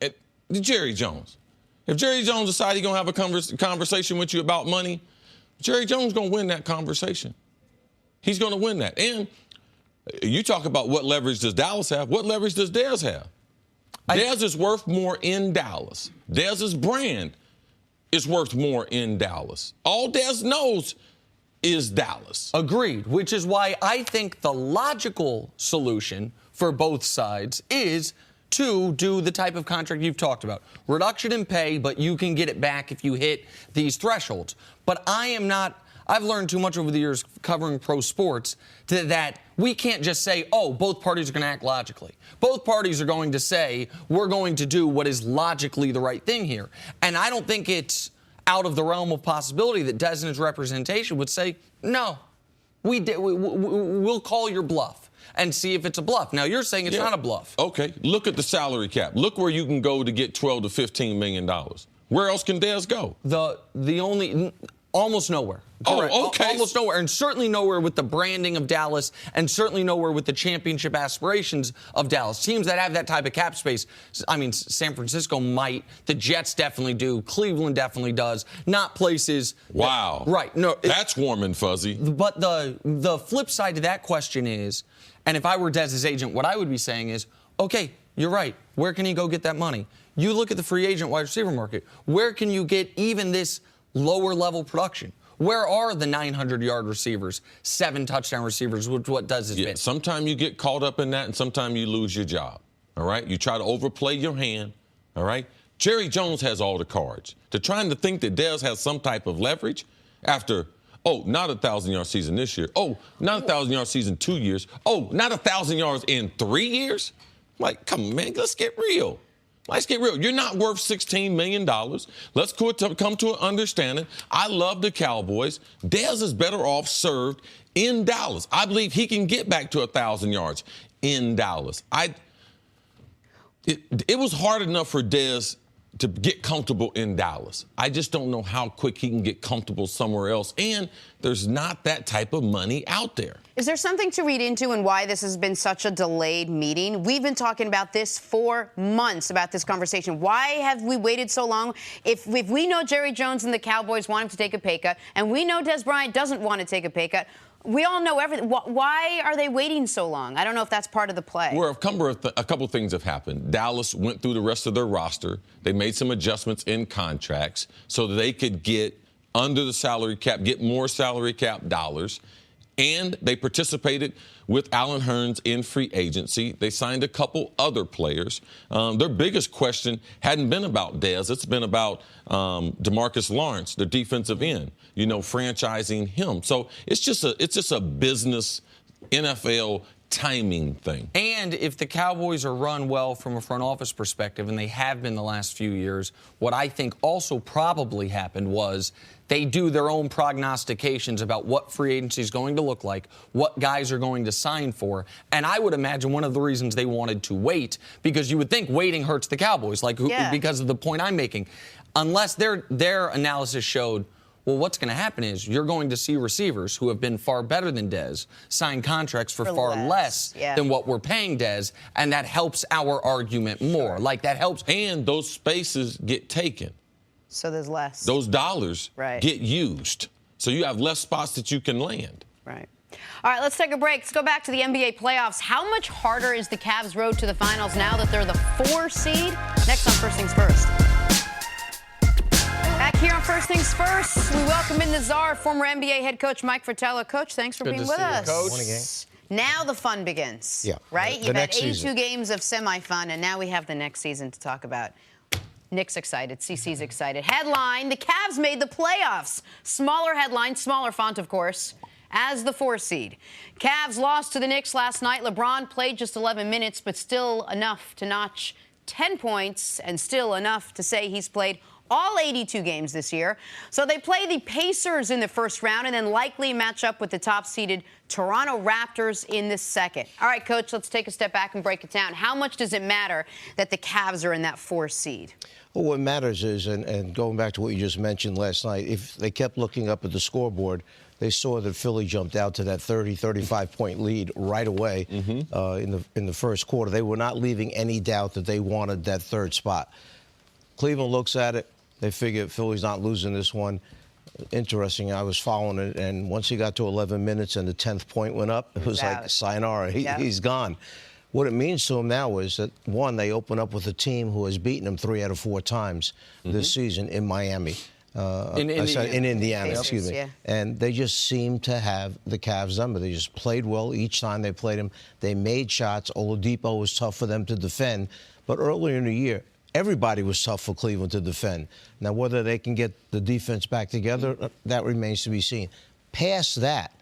Jerry Jones. If Jerry Jones decides he's going to have a conversation with you about money, Jerry Jones is going to win that conversation. He's going to win that. And you talk about what leverage does Dallas have. What leverage does Dez have? Dez is worth more in Dallas. Dez's brand is worth more in Dallas. All Dez knows is Dallas. Agreed, which is why I think the logical solution for both sides is to do the type of contract you've talked about. Reduction in pay, but you can get it back if you hit these thresholds. But I've learned too much over the years covering pro sports that we can't just say, oh, both parties are going to act logically. Both parties are going to say, we're going to do what is logically the right thing here. And I don't think it's out of the realm of possibility that Dez and his representation would say, no, we'll call your bluff and see if it's a bluff. Now, you're saying it's not a bluff. Okay, look at the salary cap. Look where you can go to get $12 to $15 million. Where else can Dez go? Almost nowhere. Correct. Oh, okay. Almost nowhere, and certainly nowhere with the branding of Dallas, and certainly nowhere with the championship aspirations of Dallas. Teams that have that type of cap space, I mean, San Francisco might, the Jets definitely do, Cleveland definitely does, not places. Wow. Right. No. That's warm and fuzzy. But the flip side to that question is, and if I were Dez's agent, what I would be saying is, okay, you're right. Where can he go get that money? You look at the free agent wide receiver market. Where can you get even this lower level production? Where are the 900-yard receivers, 7 touchdown receivers, which what Dez has been? Sometimes you get caught up in that, and sometimes you lose your job, all right? You try to overplay your hand, all right? Jerry Jones has all the cards. To trying to think that Dez has some type of leverage after, not a 1,000-yard season this year. Not a 1,000-yard season 2 years. Not 1,000 yards in 3 years? Like, come on, man, let's get real. Let's get real. You're not worth $16 million. Let's come to an understanding. I love the Cowboys. Dez is better off served in Dallas. I believe he can get back to 1,000 yards in Dallas. It was hard enough for Dez to get comfortable in Dallas. I just don't know how quick he can get comfortable somewhere else. And there's not that type of money out there. Is there something to read into and why this has been such a delayed meeting? We've been talking about this for months, about this conversation. Why have we waited so long? If we know Jerry Jones and the Cowboys want him to take a pay cut, and we know Dez Bryant doesn't want to take a pay cut, we all know everything. Why are they waiting so long? I don't know if that's part of the play. Well, a couple of things have happened. Dallas went through the rest of their roster. They made some adjustments in contracts so that they could get under the salary cap, get more salary cap dollars. And they participated with Allen Hurns in free agency. They signed a couple other players. Their biggest question hadn't been about Dez. It's been about DeMarcus Lawrence, the defensive end, franchising him. So it's just a business NFL timing thing. And if the Cowboys are run well from a front office perspective, and they have been the last few years, what I think also probably happened was they do their own prognostications about what free agency is going to look like, what guys are going to sign for. And I would imagine one of the reasons they wanted to wait, because you would think waiting hurts the Cowboys, because of the point I'm making. Unless their analysis showed, well, what's going to happen is you're going to see receivers who have been far better than Dez sign contracts for far less than what we're paying Dez, and that helps our argument more. Sure. Like, that helps. And those spaces get taken. So there's less. Those dollars get used. So you have less spots that you can land. Right. All right, let's take a break. Let's go back to the NBA playoffs. How much harder is the Cavs' road to the finals now that they're the 4 seed? Next on First Things First. Back here on First Things First, we welcome in the czar, former NBA head coach Mike Fratello. Coach, thanks for being with us. Coach. Morning, gang. Now the fun begins. Yeah. Right? The You've had next 82 season. games of semi-fun, and now we have the next season to talk about. Nick's excited. CC's excited. Headline, the Cavs made the playoffs. Smaller headline, smaller font, of course, as the 4 seed. Cavs lost to the Knicks last night. LeBron played just 11 minutes, but still enough to notch 10 points and still enough to say he's played all 82 games this year. So they play the Pacers in the first round and then likely match up with the top-seeded Toronto Raptors in the second. All right, Coach, let's take a step back and break it down. How much does it matter that the Cavs are in that 4 seed? Well, what matters is, and going back to what you just mentioned last night, if they kept looking up at the scoreboard, they saw that Philly jumped out to that 30, 35-point lead right away in the first quarter. They were not leaving any doubt that they wanted that third spot. Cleveland looks at it. They figure Philly's not losing this one. Interesting, I was following it, and once he got to 11 minutes and the 10th point went up, it was like, sayonara, he's gone. What it means to him now is that, one, they open up with a team who has beaten them 3 out of 4 times this season in Miami. In Indiana, Pacers, excuse me. yeah. And they just seem to have the Cavs number. They just played well each time they played him. They made shots. Oladipo was tough for them to defend. But earlier in the year, everybody was tough for Cleveland to defend. Now, whether they can get the defense back together, that remains to be seen. Past that,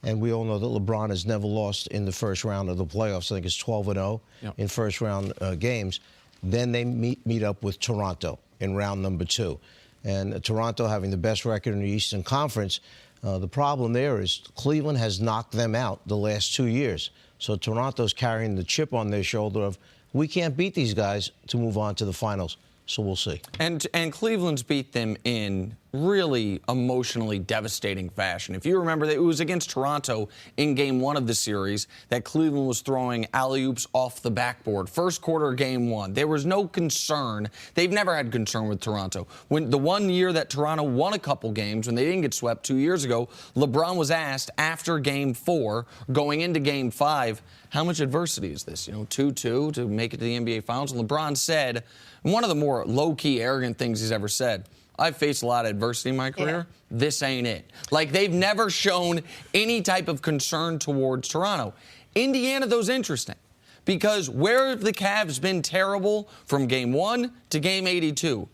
and we all know that LeBron has never lost in the first round of the playoffs. I think it's 12-0 in first-round games. Then they meet up with Toronto in round number 2. And Toronto having the best record in the Eastern Conference, the problem there is Cleveland has knocked them out the last 2 years. So Toronto's carrying the chip on their shoulder of, we can't beat these guys to move on to the finals. So we'll see. And Cleveland's beat them in really emotionally devastating fashion. If you remember, it was against Toronto in Game 1 of the series that Cleveland was throwing alley-oops off the backboard. First quarter, Game 1. There was no concern. They've never had concern with Toronto. When the one year that Toronto won a couple games, when they didn't get swept 2 years ago, LeBron was asked after Game 4, going into Game 5, how much adversity is this? 2-2 to make it to the NBA Finals. And LeBron said, one of the more low-key, arrogant things he's ever said, I've faced a lot of adversity in my career. This ain't it. Like, they've never shown any type of concern towards Toronto. Indiana, though, is interesting because where have the Cavs been terrible from Game 1 to Game 82?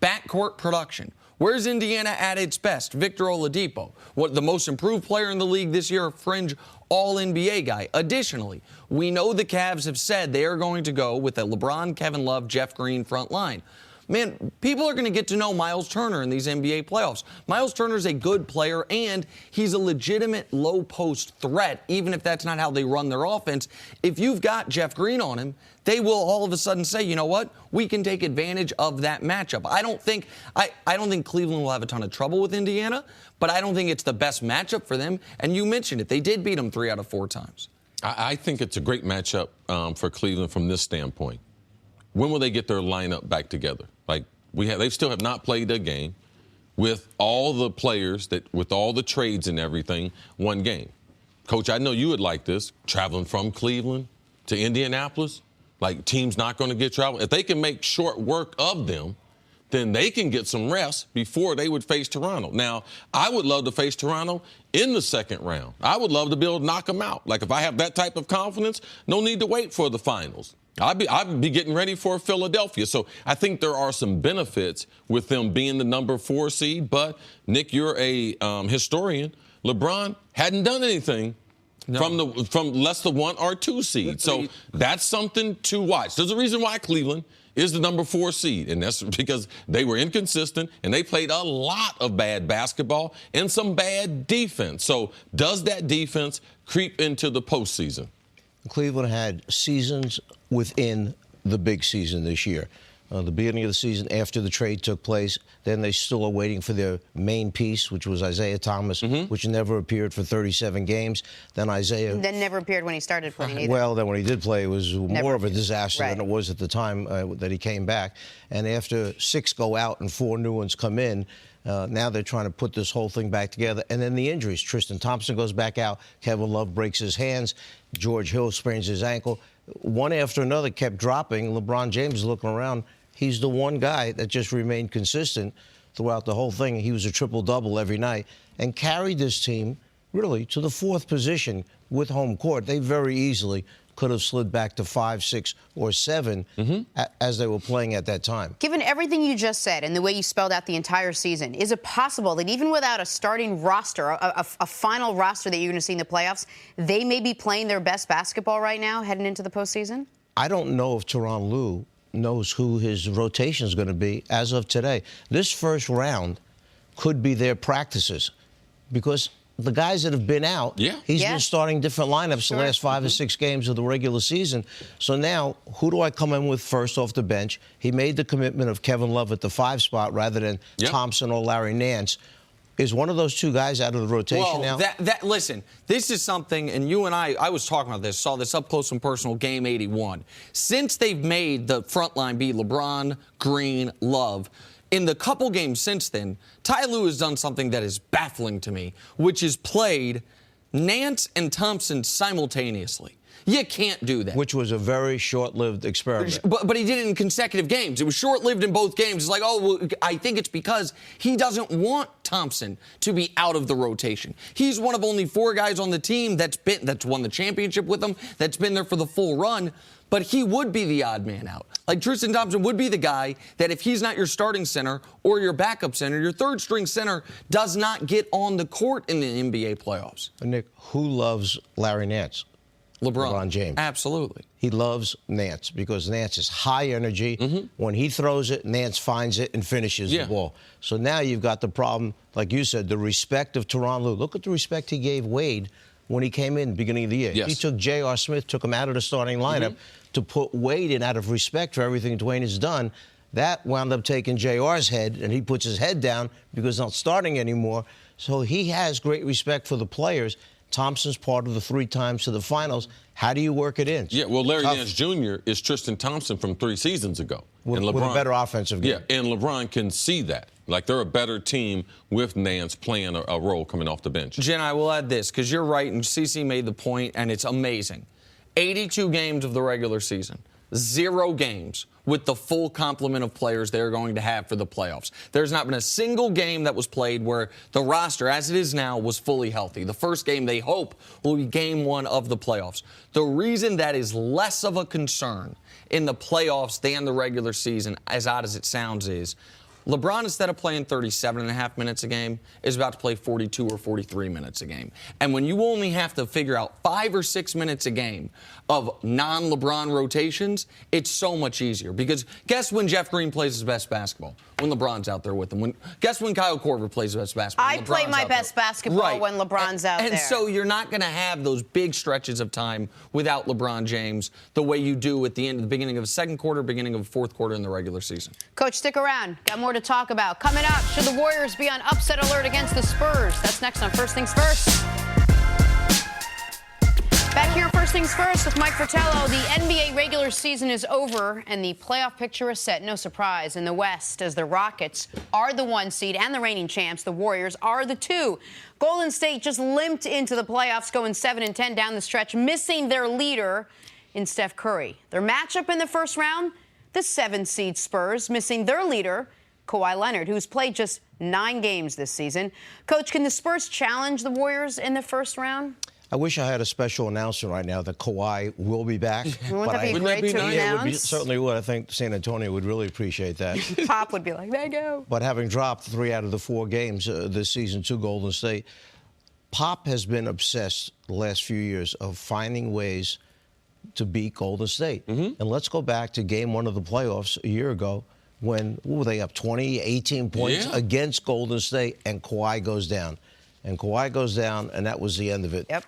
Backcourt production. Where's Indiana at its best? Victor Oladipo, the most improved player in the league this year, a fringe all-NBA guy. Additionally, we know the Cavs have said they are going to go with a LeBron, Kevin Love, Jeff Green front line. Man, people are going to get to know Miles Turner in these NBA playoffs. Miles Turner's a good player, and he's a legitimate low-post threat, even if that's not how they run their offense. If you've got Jeff Green on him, they will all of a sudden say, you know what, we can take advantage of that matchup. I don't think Cleveland will have a ton of trouble with Indiana, but I don't think it's the best matchup for them. And you mentioned it. They did beat them 3 out of 4 times. I think it's a great matchup for Cleveland from this standpoint. When will they get their lineup back together? Like, they still have not played a game with all the players with all the trades and everything, one game. Coach, I know you would like this, traveling from Cleveland to Indianapolis. Like, teams not going to get travel. If they can make short work of them, then they can get some rest before they would face Toronto. Now, I would love to face Toronto in the second round. I would love to be able to knock them out. Like, if I have that type of confidence, no need to wait for the finals. I'd be getting ready for Philadelphia. So I think there are some benefits with them being the number 4 seed. But, Nick, you're a historian. LeBron hadn't done anything from less than 1 or 2 seed. So that's something to watch. There's a reason why Cleveland is the number 4 seed, and that's because they were inconsistent and they played a lot of bad basketball and some bad defense. So does that defense creep into the postseason? Cleveland had seasons within the big season this year. The beginning of the season, after the trade took place, then they still are waiting for their main piece, which was Isaiah Thomas, which never appeared for 37 games. Then never appeared when he started playing either. Well, then when he did play, it was more of a disaster than it was at the time that he came back. And after 6 go out and 4 new ones come in, now they're trying to put this whole thing back together. And then the injuries. Tristan Thompson goes back out. Kevin Love breaks his hands. George Hill sprains his ankle. One after another kept dropping. LeBron James is looking around. He's the one guy that just remained consistent throughout the whole thing. He was a triple-double every night and carried this team really to the 4th position with home court. They very easily could have slid back to 5, 6, or 7 as they were playing at that time. Given everything you just said and the way you spelled out the entire season, is it possible that even without a starting roster, a final roster that you're going to see in the playoffs, they may be playing their best basketball right now heading into the postseason? I don't know if Tyronn Lue knows who his rotation is going to be as of today. This first round could be their practices because the guys that have been out, he's been starting different lineups the last 5 or 6 games of the regular season. So now, who do I come in with first off the bench? He made the commitment of Kevin Love at the 5 spot rather than Thompson or Larry Nance. Is one of those 2 guys out of the rotation now? Listen, this is something, and you and I was talking about this, saw this up close and personal, game 81. Since they've made the front line be LeBron, Green, Love, in the couple games since then, Ty Lue has done something that is baffling to me, which is played Nance and Thompson simultaneously. You can't do that. Which was a very short-lived experiment. But he did it in consecutive games. It was short-lived in both games. It's like, oh, well, I think it's because he doesn't want Thompson to be out of the rotation. He's one of only 4 guys on the team that's won the championship with him, that's been there for the full run. But he would be the odd man out. Like Tristan Thompson would be the guy that if he's not your starting center or your backup center, your third-string center does not get on the court in the NBA playoffs. Nick, who loves Larry Nance? LeBron James. Absolutely. He loves Nance because Nance is high energy. When he throws it, Nance finds it and finishes the ball. So now you've got the problem, like you said, the respect of Tyronn Lue. Look at the respect he gave Wade when he came in at the beginning of the year. He took J.R. Smith, took him out of the starting lineup to put Wade in out of respect for everything Dwayne has done. That wound up taking J.R.'s head, and he puts his head down because he's not starting anymore. So he has great respect for the players. Thompson's part of the 3 times to the finals. How do you work it in? Yeah, well, Larry Nance Jr. is Tristan Thompson from 3 seasons ago. With a better offensive game. Yeah, and LeBron can see that. Like, they're a better team with Nance playing a role coming off the bench. Jen, I will add this, because you're right, and CeCe made the point, and it's amazing. 82 games of the regular season, 0 games with the full complement of players they're going to have for the playoffs. There's not been a single game that was played where the roster, as it is now, was fully healthy. The first game, they hope, will be game 1 of the playoffs. The reason that is less of a concern in the playoffs than the regular season, as odd as it sounds, is LeBron, instead of playing 37.5 minutes a game, is about to play 42 or 43 minutes a game. And when you only have to figure out 5 or 6 minutes a game of non-LeBron rotations, it's so much easier. Because guess when Jeff Green plays his best basketball? When LeBron's out there with him. Guess when Kyle Korver plays his best basketball? I play my best basketball when LeBron's out there. And so you're not going to have those big stretches of time without LeBron James the way you do at the beginning of the second quarter, beginning of the fourth quarter in the regular season. Coach, stick around. Got more to talk about. Coming up, should the Warriors be on upset alert against the Spurs? That's next on First Things First. Back here, first things first with Mike Fratello. The NBA regular season is over and the playoff picture is set. No surprise in the West, as the Rockets are the 1 seed and the reigning champs. The Warriors are the 2. Golden State just limped into the playoffs, going 7-10 down the stretch, missing their leader in Steph Curry. Their matchup in the first round, the 7 seed Spurs, missing their leader, Kawhi Leonard, who's played just 9 games this season. Coach, can the Spurs challenge the Warriors in the first round? I wish I had a special announcement right now that Kawhi will be back. Wouldn't that be great to announce? Certainly would. I think San Antonio would really appreciate that. Pop would be like, there you go. But having dropped 3 out of the 4 games this season to Golden State, Pop has been obsessed the last few years of finding ways to beat Golden State. And let's go back to game 1 of the playoffs a year ago when, what were they up 20, 18 points against Golden State, and Kawhi goes down. And Kawhi goes down, and that was the end of it. Yep.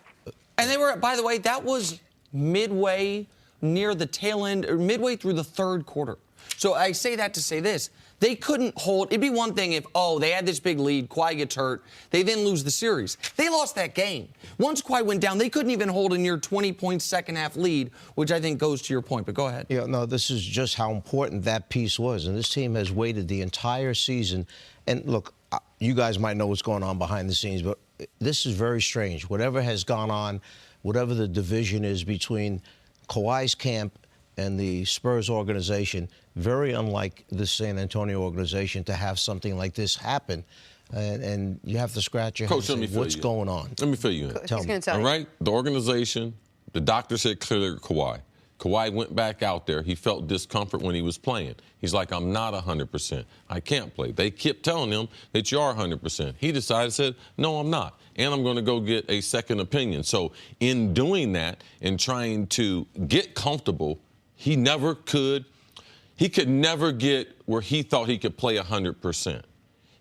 And they were, by the way, that was midway near the tail end, or midway through the 3rd quarter. So I say that to say this. They couldn't hold. It'd be one thing if, they had this big lead, Kawhi gets hurt, they then lose the series. They lost that game. Once Kawhi went down, they couldn't even hold a near 20-point second-half lead, which I think goes to your point. But go ahead. Yeah, no, this is just how important that piece was. And this team has waited the entire season. And look, you guys might know what's going on behind the scenes, but this is very strange. Whatever has gone on, whatever the division is between Kawhi's camp and the Spurs organization, very unlike the San Antonio organization to have something like this happen. And you have to scratch your head and say, what's going on? Let me fill you in. He's going to tell you. All right? The organization, the doctor said clearly Kawhi. Kawhi went back out there. He felt discomfort when he was playing. He's like, I'm not 100%. I can't play. They kept telling him that you are 100%. He decided, said, no, I'm not. And I'm going to go get a second opinion. So in doing that and trying to get comfortable, he could never get where he thought he could play 100%.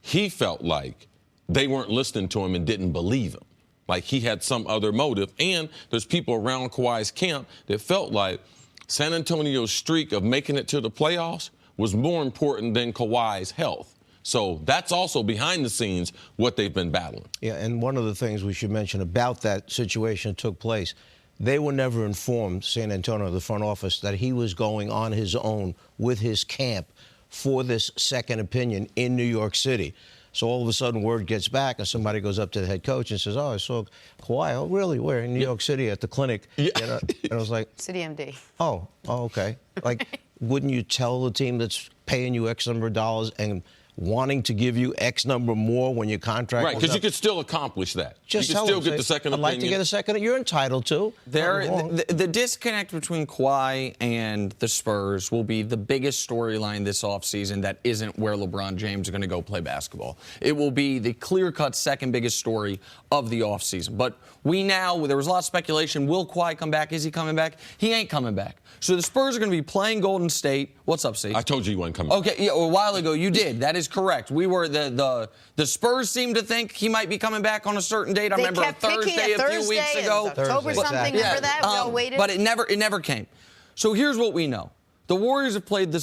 He felt like they weren't listening to him and didn't believe him. Like he had some other motive. And there's people around Kawhi's camp that felt like San Antonio's streak of making it to the playoffs was more important than Kawhi's health. So that's also behind the scenes what they've been battling. Yeah, and one of the things we should mention about that situation that took place, they were never informed, San Antonio, the front office, that he was going on his own with his camp for this second opinion in New York City. So all of a sudden, word gets back, and somebody goes up to the head coach and says, I saw Kawhi. Oh, really? Where? In New York City at the clinic. Yeah. And I was like, City MD. Oh, okay. Like, wouldn't you tell the team that's paying you X number of dollars and wanting to give you X number more when your contract right, because you could still accomplish that. Just you could still get the second opinion. I'd like to get a second. You're entitled to. The disconnect between Kawhi and the Spurs will be the biggest storyline this offseason that isn't where LeBron James is going to go play basketball. It will be the clear-cut second biggest story of the offseason. But there was a lot of speculation. Will Kawhi come back? Is he coming back? He ain't coming back. So the Spurs are going to be playing Golden State. What's up, Steve? I told you he wasn't coming back. Okay, a while ago you did. That is correct. We were the Spurs seemed to think he might be coming back on a certain date. I remember a Thursday a few weeks ago. October something. Remember that? We all waited. But it never came. So here's what we know. The Warriors have played the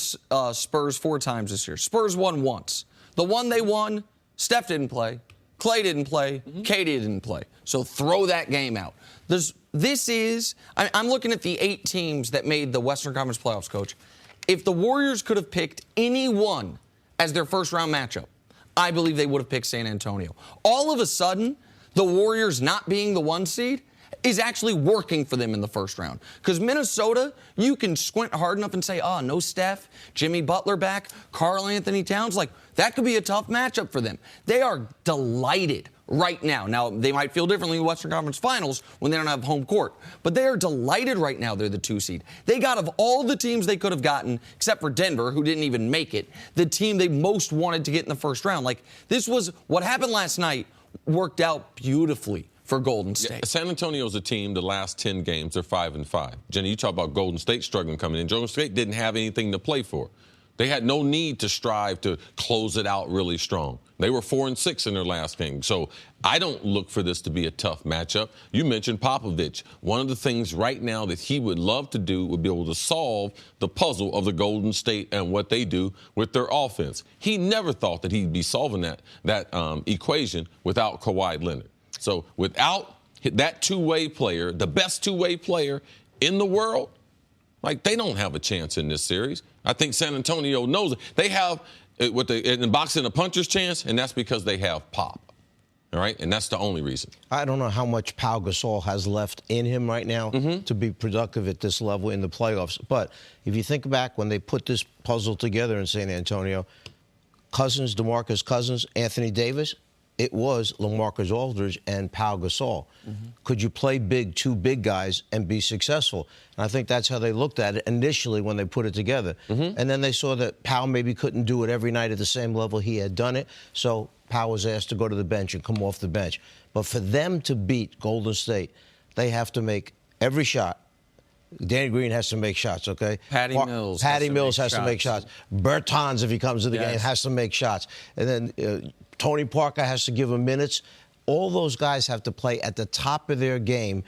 Spurs 4 times this year. Spurs won once. The one they won, Steph didn't play. Clay didn't play. Katie didn't play. So throw that game out. I'm looking at the 8 teams that made the Western Conference playoffs, Coach. If the Warriors could have picked any one as their first-round matchup, I believe they would have picked San Antonio. All of a sudden, the Warriors not being the 1 seed is actually working for them in the first round. Because Minnesota, you can squint hard enough and say, no Steph, Jimmy Butler back, Karl Anthony Towns. Like, that could be a tough matchup for them. They are delighted right now. Now, they might feel differently in Western Conference Finals when they don't have home court. But they are delighted right now they're the 2 seed. They got, of all the teams they could have gotten, except for Denver, who didn't even make it, the team they most wanted to get in the first round. Like, this was what happened last night worked out beautifully for Golden State. Yeah, San Antonio's a team, the last 10 games, they're 5-5. Jenny, you talk about Golden State struggling coming in. Golden State didn't have anything to play for. They had no need to strive to close it out really strong. They were 4-6 in their last game. So I don't look for this to be a tough matchup. You mentioned Popovich. One of the things right now that he would love to do would be able to solve the puzzle of the Golden State and what they do with their offense. He never thought that he'd be solving that equation without Kawhi Leonard. So without that two-way player, the best two-way player in the world, like, they don't have a chance in this series. I think San Antonio knows it. They have in boxing a puncher's chance, and that's because they have pop. All right? And that's the only reason. I don't know how much Pau Gasol has left in him right now to be productive at this level in the playoffs. But if you think back when they put this puzzle together in San Antonio, Cousins, DeMarcus Cousins, Anthony Davis, it was LaMarcus Aldridge and Pau Gasol. Could you play big, two big guys, and be successful? And I think that's how they looked at it initially when they put it together. And then they saw that Pau maybe couldn't do it every night at the same level he had done it. So Pau was asked to go to the bench and come off the bench. But for them to beat Golden State, they have to make every shot. Danny Green has to make shots, okay? Patty Mills has to make shots. Bertans, if he comes to the game, has to make shots. And then Tony Parker has to give him minutes. All those guys have to play at the top of their game.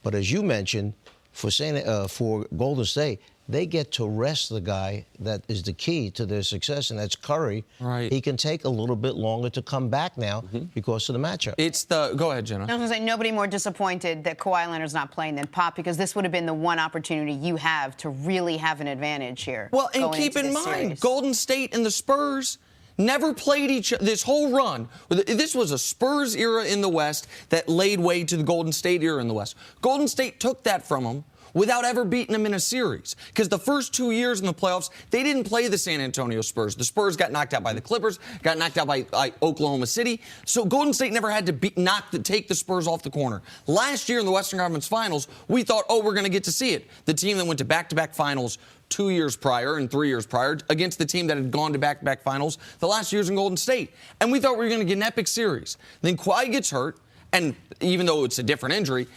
But as you mentioned, for Golden State, they get to rest the guy that is the key to their success, and that's Curry. Right. He can take a little bit longer to come back now because of the matchup. Go ahead, Jenna. I was going to say, nobody more disappointed that Kawhi Leonard's not playing than Pop, because this would have been the one opportunity you have to really have an advantage here. Well, and keep in mind, Golden State and the Spurs never played each other this whole run. This was a Spurs era in the West that laid way to the Golden State era in the West. Golden State took that from them without ever beating them in a series. Because the first 2 years in the playoffs, they didn't play the San Antonio Spurs. The Spurs got knocked out by the Clippers, got knocked out by Oklahoma City. So Golden State never had to take the Spurs off the corner. Last year in the Western Conference Finals, we thought, we're going to get to see it. The team that went to back-to-back finals 2 years prior and 3 years prior against the team that had gone to back-to-back finals the last years in Golden State. And we thought we were going to get an epic series. Then Kawhi gets hurt. And even though it's a different injury,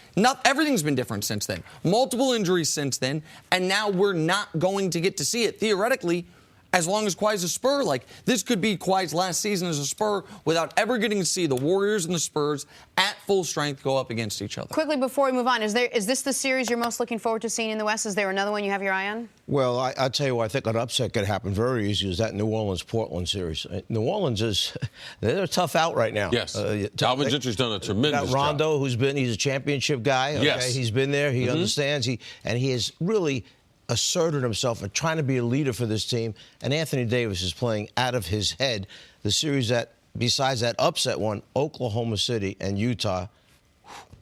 everything's been different since then. Multiple injuries since then, and now we're not going to get to see it. Theoretically, as long as Kawhi's a Spur, this could be Kawhi's last season as a Spur without ever getting to see the Warriors and the Spurs at full strength go up against each other. Quickly, before we move on, is this the series you're most looking forward to seeing in the West? Is there another one you have your eye on? Well, I'll tell you what, I think an upset could happen very easy is that New Orleans-Portland series. New Orleans they're a tough out right now. Yes. Alvin Gentry's done a tremendous job. Rondo, job. he's a championship guy. Okay? Yes. He's been there. He understands. He has really asserted himself and trying to be a leader for this team. And Anthony Davis is playing out of his head. The series that, besides that upset one, Oklahoma City and Utah,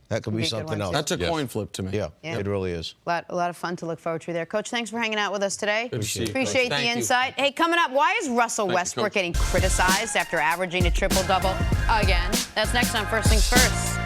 that could be something else. That's a coin flip to me. Yeah, it really is. A lot of fun to look forward to there. Coach, thanks for hanging out with us today. Good to see you, Appreciate Coach. the Thank insight. Hey, coming up, why is Russell Westbrook getting criticized after averaging a triple-double again? That's next on First Things First.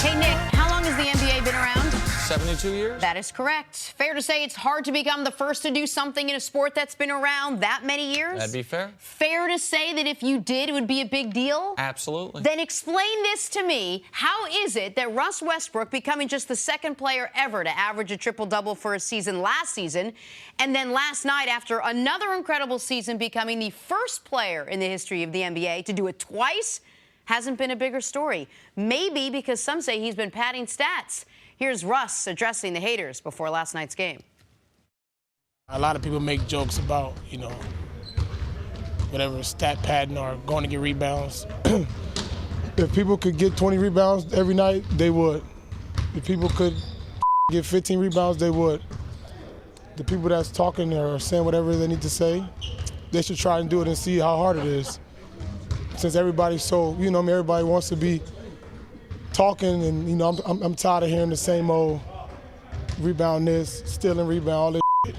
Hey, Nick, how long has the NBA been around? 72 years? That is correct. Fair to say it's hard to become the first to do something in a sport that's been around that many years? That'd be fair. Fair to say that if you did, it would be a big deal? Absolutely. Then explain this to me. How is it that Russ Westbrook, becoming just the second player ever to average a triple-double for a season last season, and then last night, after another incredible season, becoming the first player in the history of the NBA to do it twice, hasn't been a bigger story? Maybe because some say he's been padding stats. Here's Russ addressing the haters before last night's game. A lot of people make jokes about, whatever, stat padding or going to get rebounds. If people could get 20 rebounds every night, they would. If people could get 15 rebounds, they would. The people that's talking or saying whatever they need to say, they should try and do it and see how hard it is. Since everybody's so, everybody wants to be talking, and I'm tired of hearing the same old rebound this, stealing rebound, all this shit.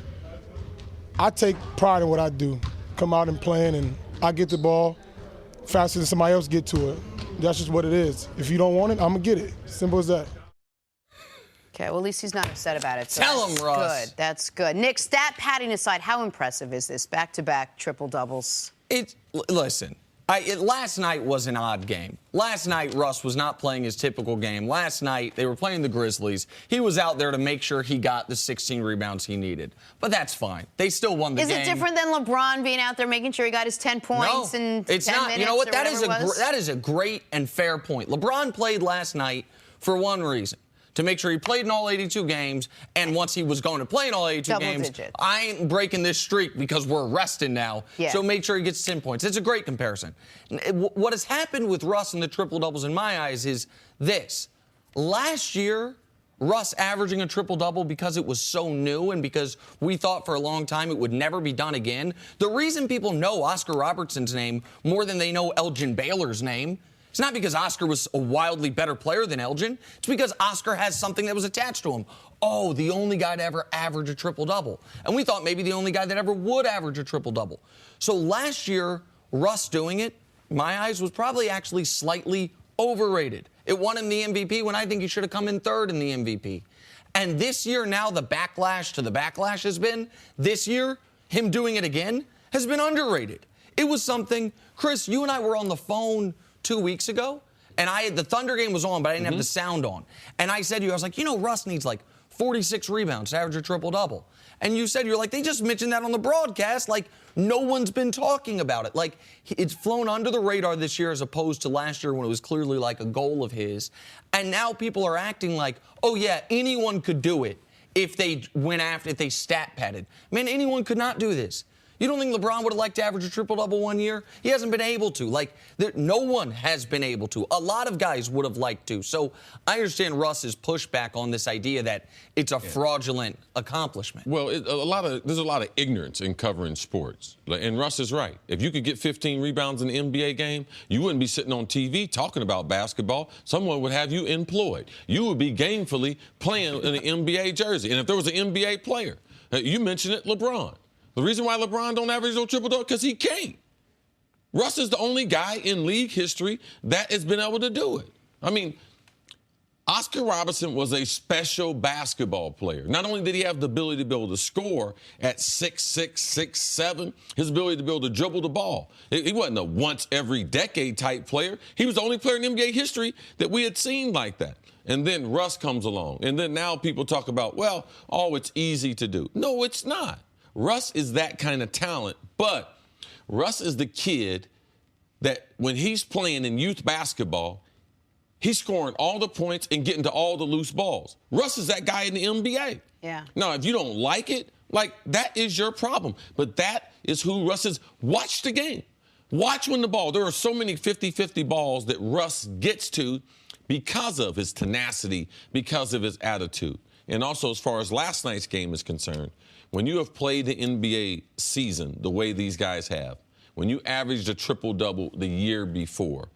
I take pride in what I do. Come out and playing, and I get the ball faster than somebody else get to it. That's just what it is. If you don't want it, I'm gonna get it. Simple as that. Okay, well, at least he's not upset about it. So Tell him, Russ. Good. That's good. Nick, stat padding aside, how impressive is this? Back-to-back triple doubles. Listen. Last night was an odd game. Last night, Russ was not playing his typical game. Last night, they were playing the Grizzlies. He was out there to make sure he got the 16 rebounds he needed. But that's fine. They still won the game. Is it different than LeBron being out there making sure he got his 10 points in 10 minutes? It's not. You know what? That That is a great and fair point. LeBron played last night for one reason, to make sure he played in all 82 games, and once he was going to play in all 82 Double games, digits. I ain't breaking this streak because we're resting now. Yeah. So make sure he gets 10 points. It's a great comparison. What has happened with Russ and the triple-doubles in my eyes is this. Last year, Russ averaging a triple-double because it was so new and because we thought for a long time it would never be done again. The reason people know Oscar Robertson's name more than they know Elgin Baylor's name, it's not because Oscar was a wildly better player than Elgin. It's because Oscar has something that was attached to him. Oh, the only guy to ever average a triple-double. And we thought maybe the only guy that ever would average a triple-double. So last year, Russ doing it, in my eyes, was probably actually slightly overrated. It won him the MVP when I think he should have come in third in the MVP. And this year now, the backlash to the backlash has been, this year, him doing it again has been underrated. It was something, Chris, you and I were on the phone 2 weeks ago, and the Thunder game was on, but I didn't have the sound on. And I said to you, I was like, Russ needs like 46 rebounds to average a triple-double. And you said, you're like, they just mentioned that on the broadcast. Like, no one's been talking about it. Like, it's flown under the radar this year as opposed to last year when it was clearly like a goal of his. And now people are acting like, oh, yeah, anyone could do it if they went after, if they stat padded. Man, anyone could not do this. You don't think LeBron would have liked to average a triple-double one year? He hasn't been able to. Like, no one has been able to. A lot of guys would have liked to. So I understand Russ's pushback on this idea that it's a fraudulent accomplishment. Well, there's a lot of ignorance in covering sports. And Russ is right. If you could get 15 rebounds in the NBA game, you wouldn't be sitting on TV talking about basketball. Someone would have you employed. You would be gainfully playing in an NBA jersey. And if there was an NBA player, you mentioned it, LeBron. The reason why LeBron don't average no triple-double, because he can't. Russ is the only guy in league history that has been able to do it. I mean, Oscar Robertson was a special basketball player. Not only did he have the ability to be able to score at 6'6", 6'7", his ability to be able to dribble the ball. He wasn't a once-every-decade type player. He was the only player in NBA history that we had seen like that. And then Russ comes along. And then now people talk about, well, it's easy to do. No, it's not. Russ is that kind of talent, but Russ is the kid that when he's playing in youth basketball, he's scoring all the points and getting to all the loose balls. Russ is that guy in the NBA. Yeah. Now, if you don't like it, that is your problem. But that is who Russ is. Watch the game. Watch when the ball. There are so many 50-50 balls that Russ gets to because of his tenacity, because of his attitude. And also, as far as last night's game is concerned, when you have played the NBA season the way these guys have, when you averaged a triple-double the year before,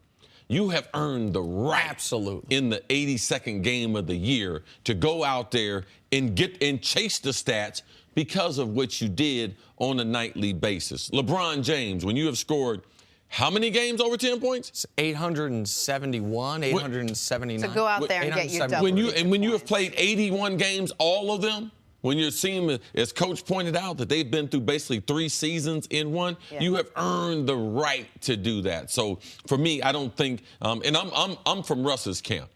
you have earned the right Absolutely. In the 82nd game of the year to go out there and chase the stats because of what you did on a nightly basis. LeBron James, when you have scored how many games over 10 points? It's 871, 879. So go out there and get your double. When you have played 81 games, all of them, when you're seeing, as Coach pointed out, that they've been through basically 3 seasons in one, you have earned the right to do that. So for me, I don't think, and I'm from Russ's camp.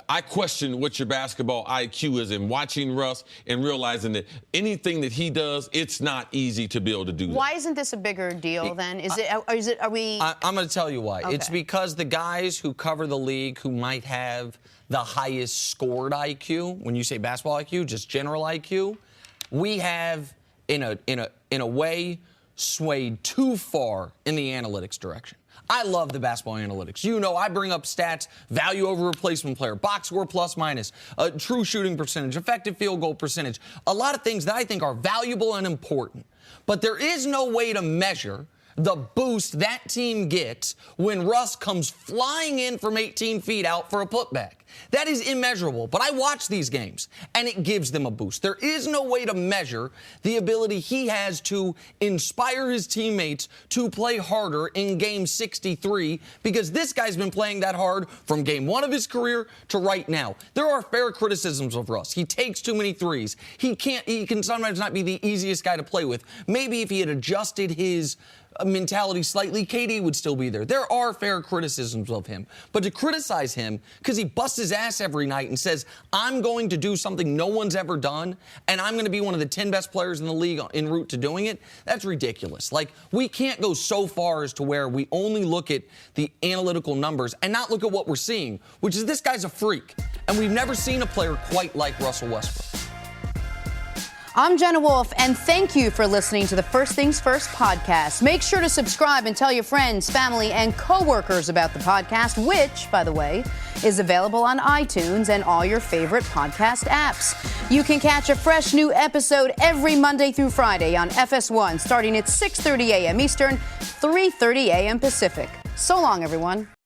I question what your basketball IQ is in watching Russ and realizing that anything that he does, it's not easy to be able to do that. Why isn't this a bigger deal then? Are we? I'm going to tell you why. Okay. It's because the guys who cover the league who might have the highest scored IQ, when you say basketball IQ, just general IQ, we have in a way swayed too far in the analytics direction. I love the basketball analytics. I bring up stats, value over replacement player, box score plus minus, true shooting percentage, effective field goal percentage, a lot of things that I think are valuable and important. But there is no way to measure the boost that team gets when Russ comes flying in from 18 feet out for a putback. That is immeasurable. But I watch these games, and it gives them a boost. There is no way to measure the ability he has to inspire his teammates to play harder in Game 63, because this guy's been playing that hard from Game 1 of his career to right now. There are fair criticisms of Russ. He takes too many threes. He can sometimes not be the easiest guy to play with. Maybe if he had adjusted his mentality slightly, KD would still be there. There are fair criticisms of him. But to criticize him because he busts his ass every night and says, I'm going to do something no one's ever done, and I'm going to be one of the 10 best players in the league en route to doing it, that's ridiculous. We can't go so far as to where we only look at the analytical numbers and not look at what we're seeing, which is this guy's a freak. and we've never seen a player quite like Russell Westbrook. I'm Jenna Wolf, and thank you for listening to the First Things First podcast. Make sure to subscribe and tell your friends, family, and coworkers about the podcast, which, by the way, is available on iTunes and all your favorite podcast apps. You can catch a fresh new episode every Monday through Friday on FS1, starting at 6:30 a.m. Eastern, 3:30 a.m. Pacific. So long, everyone.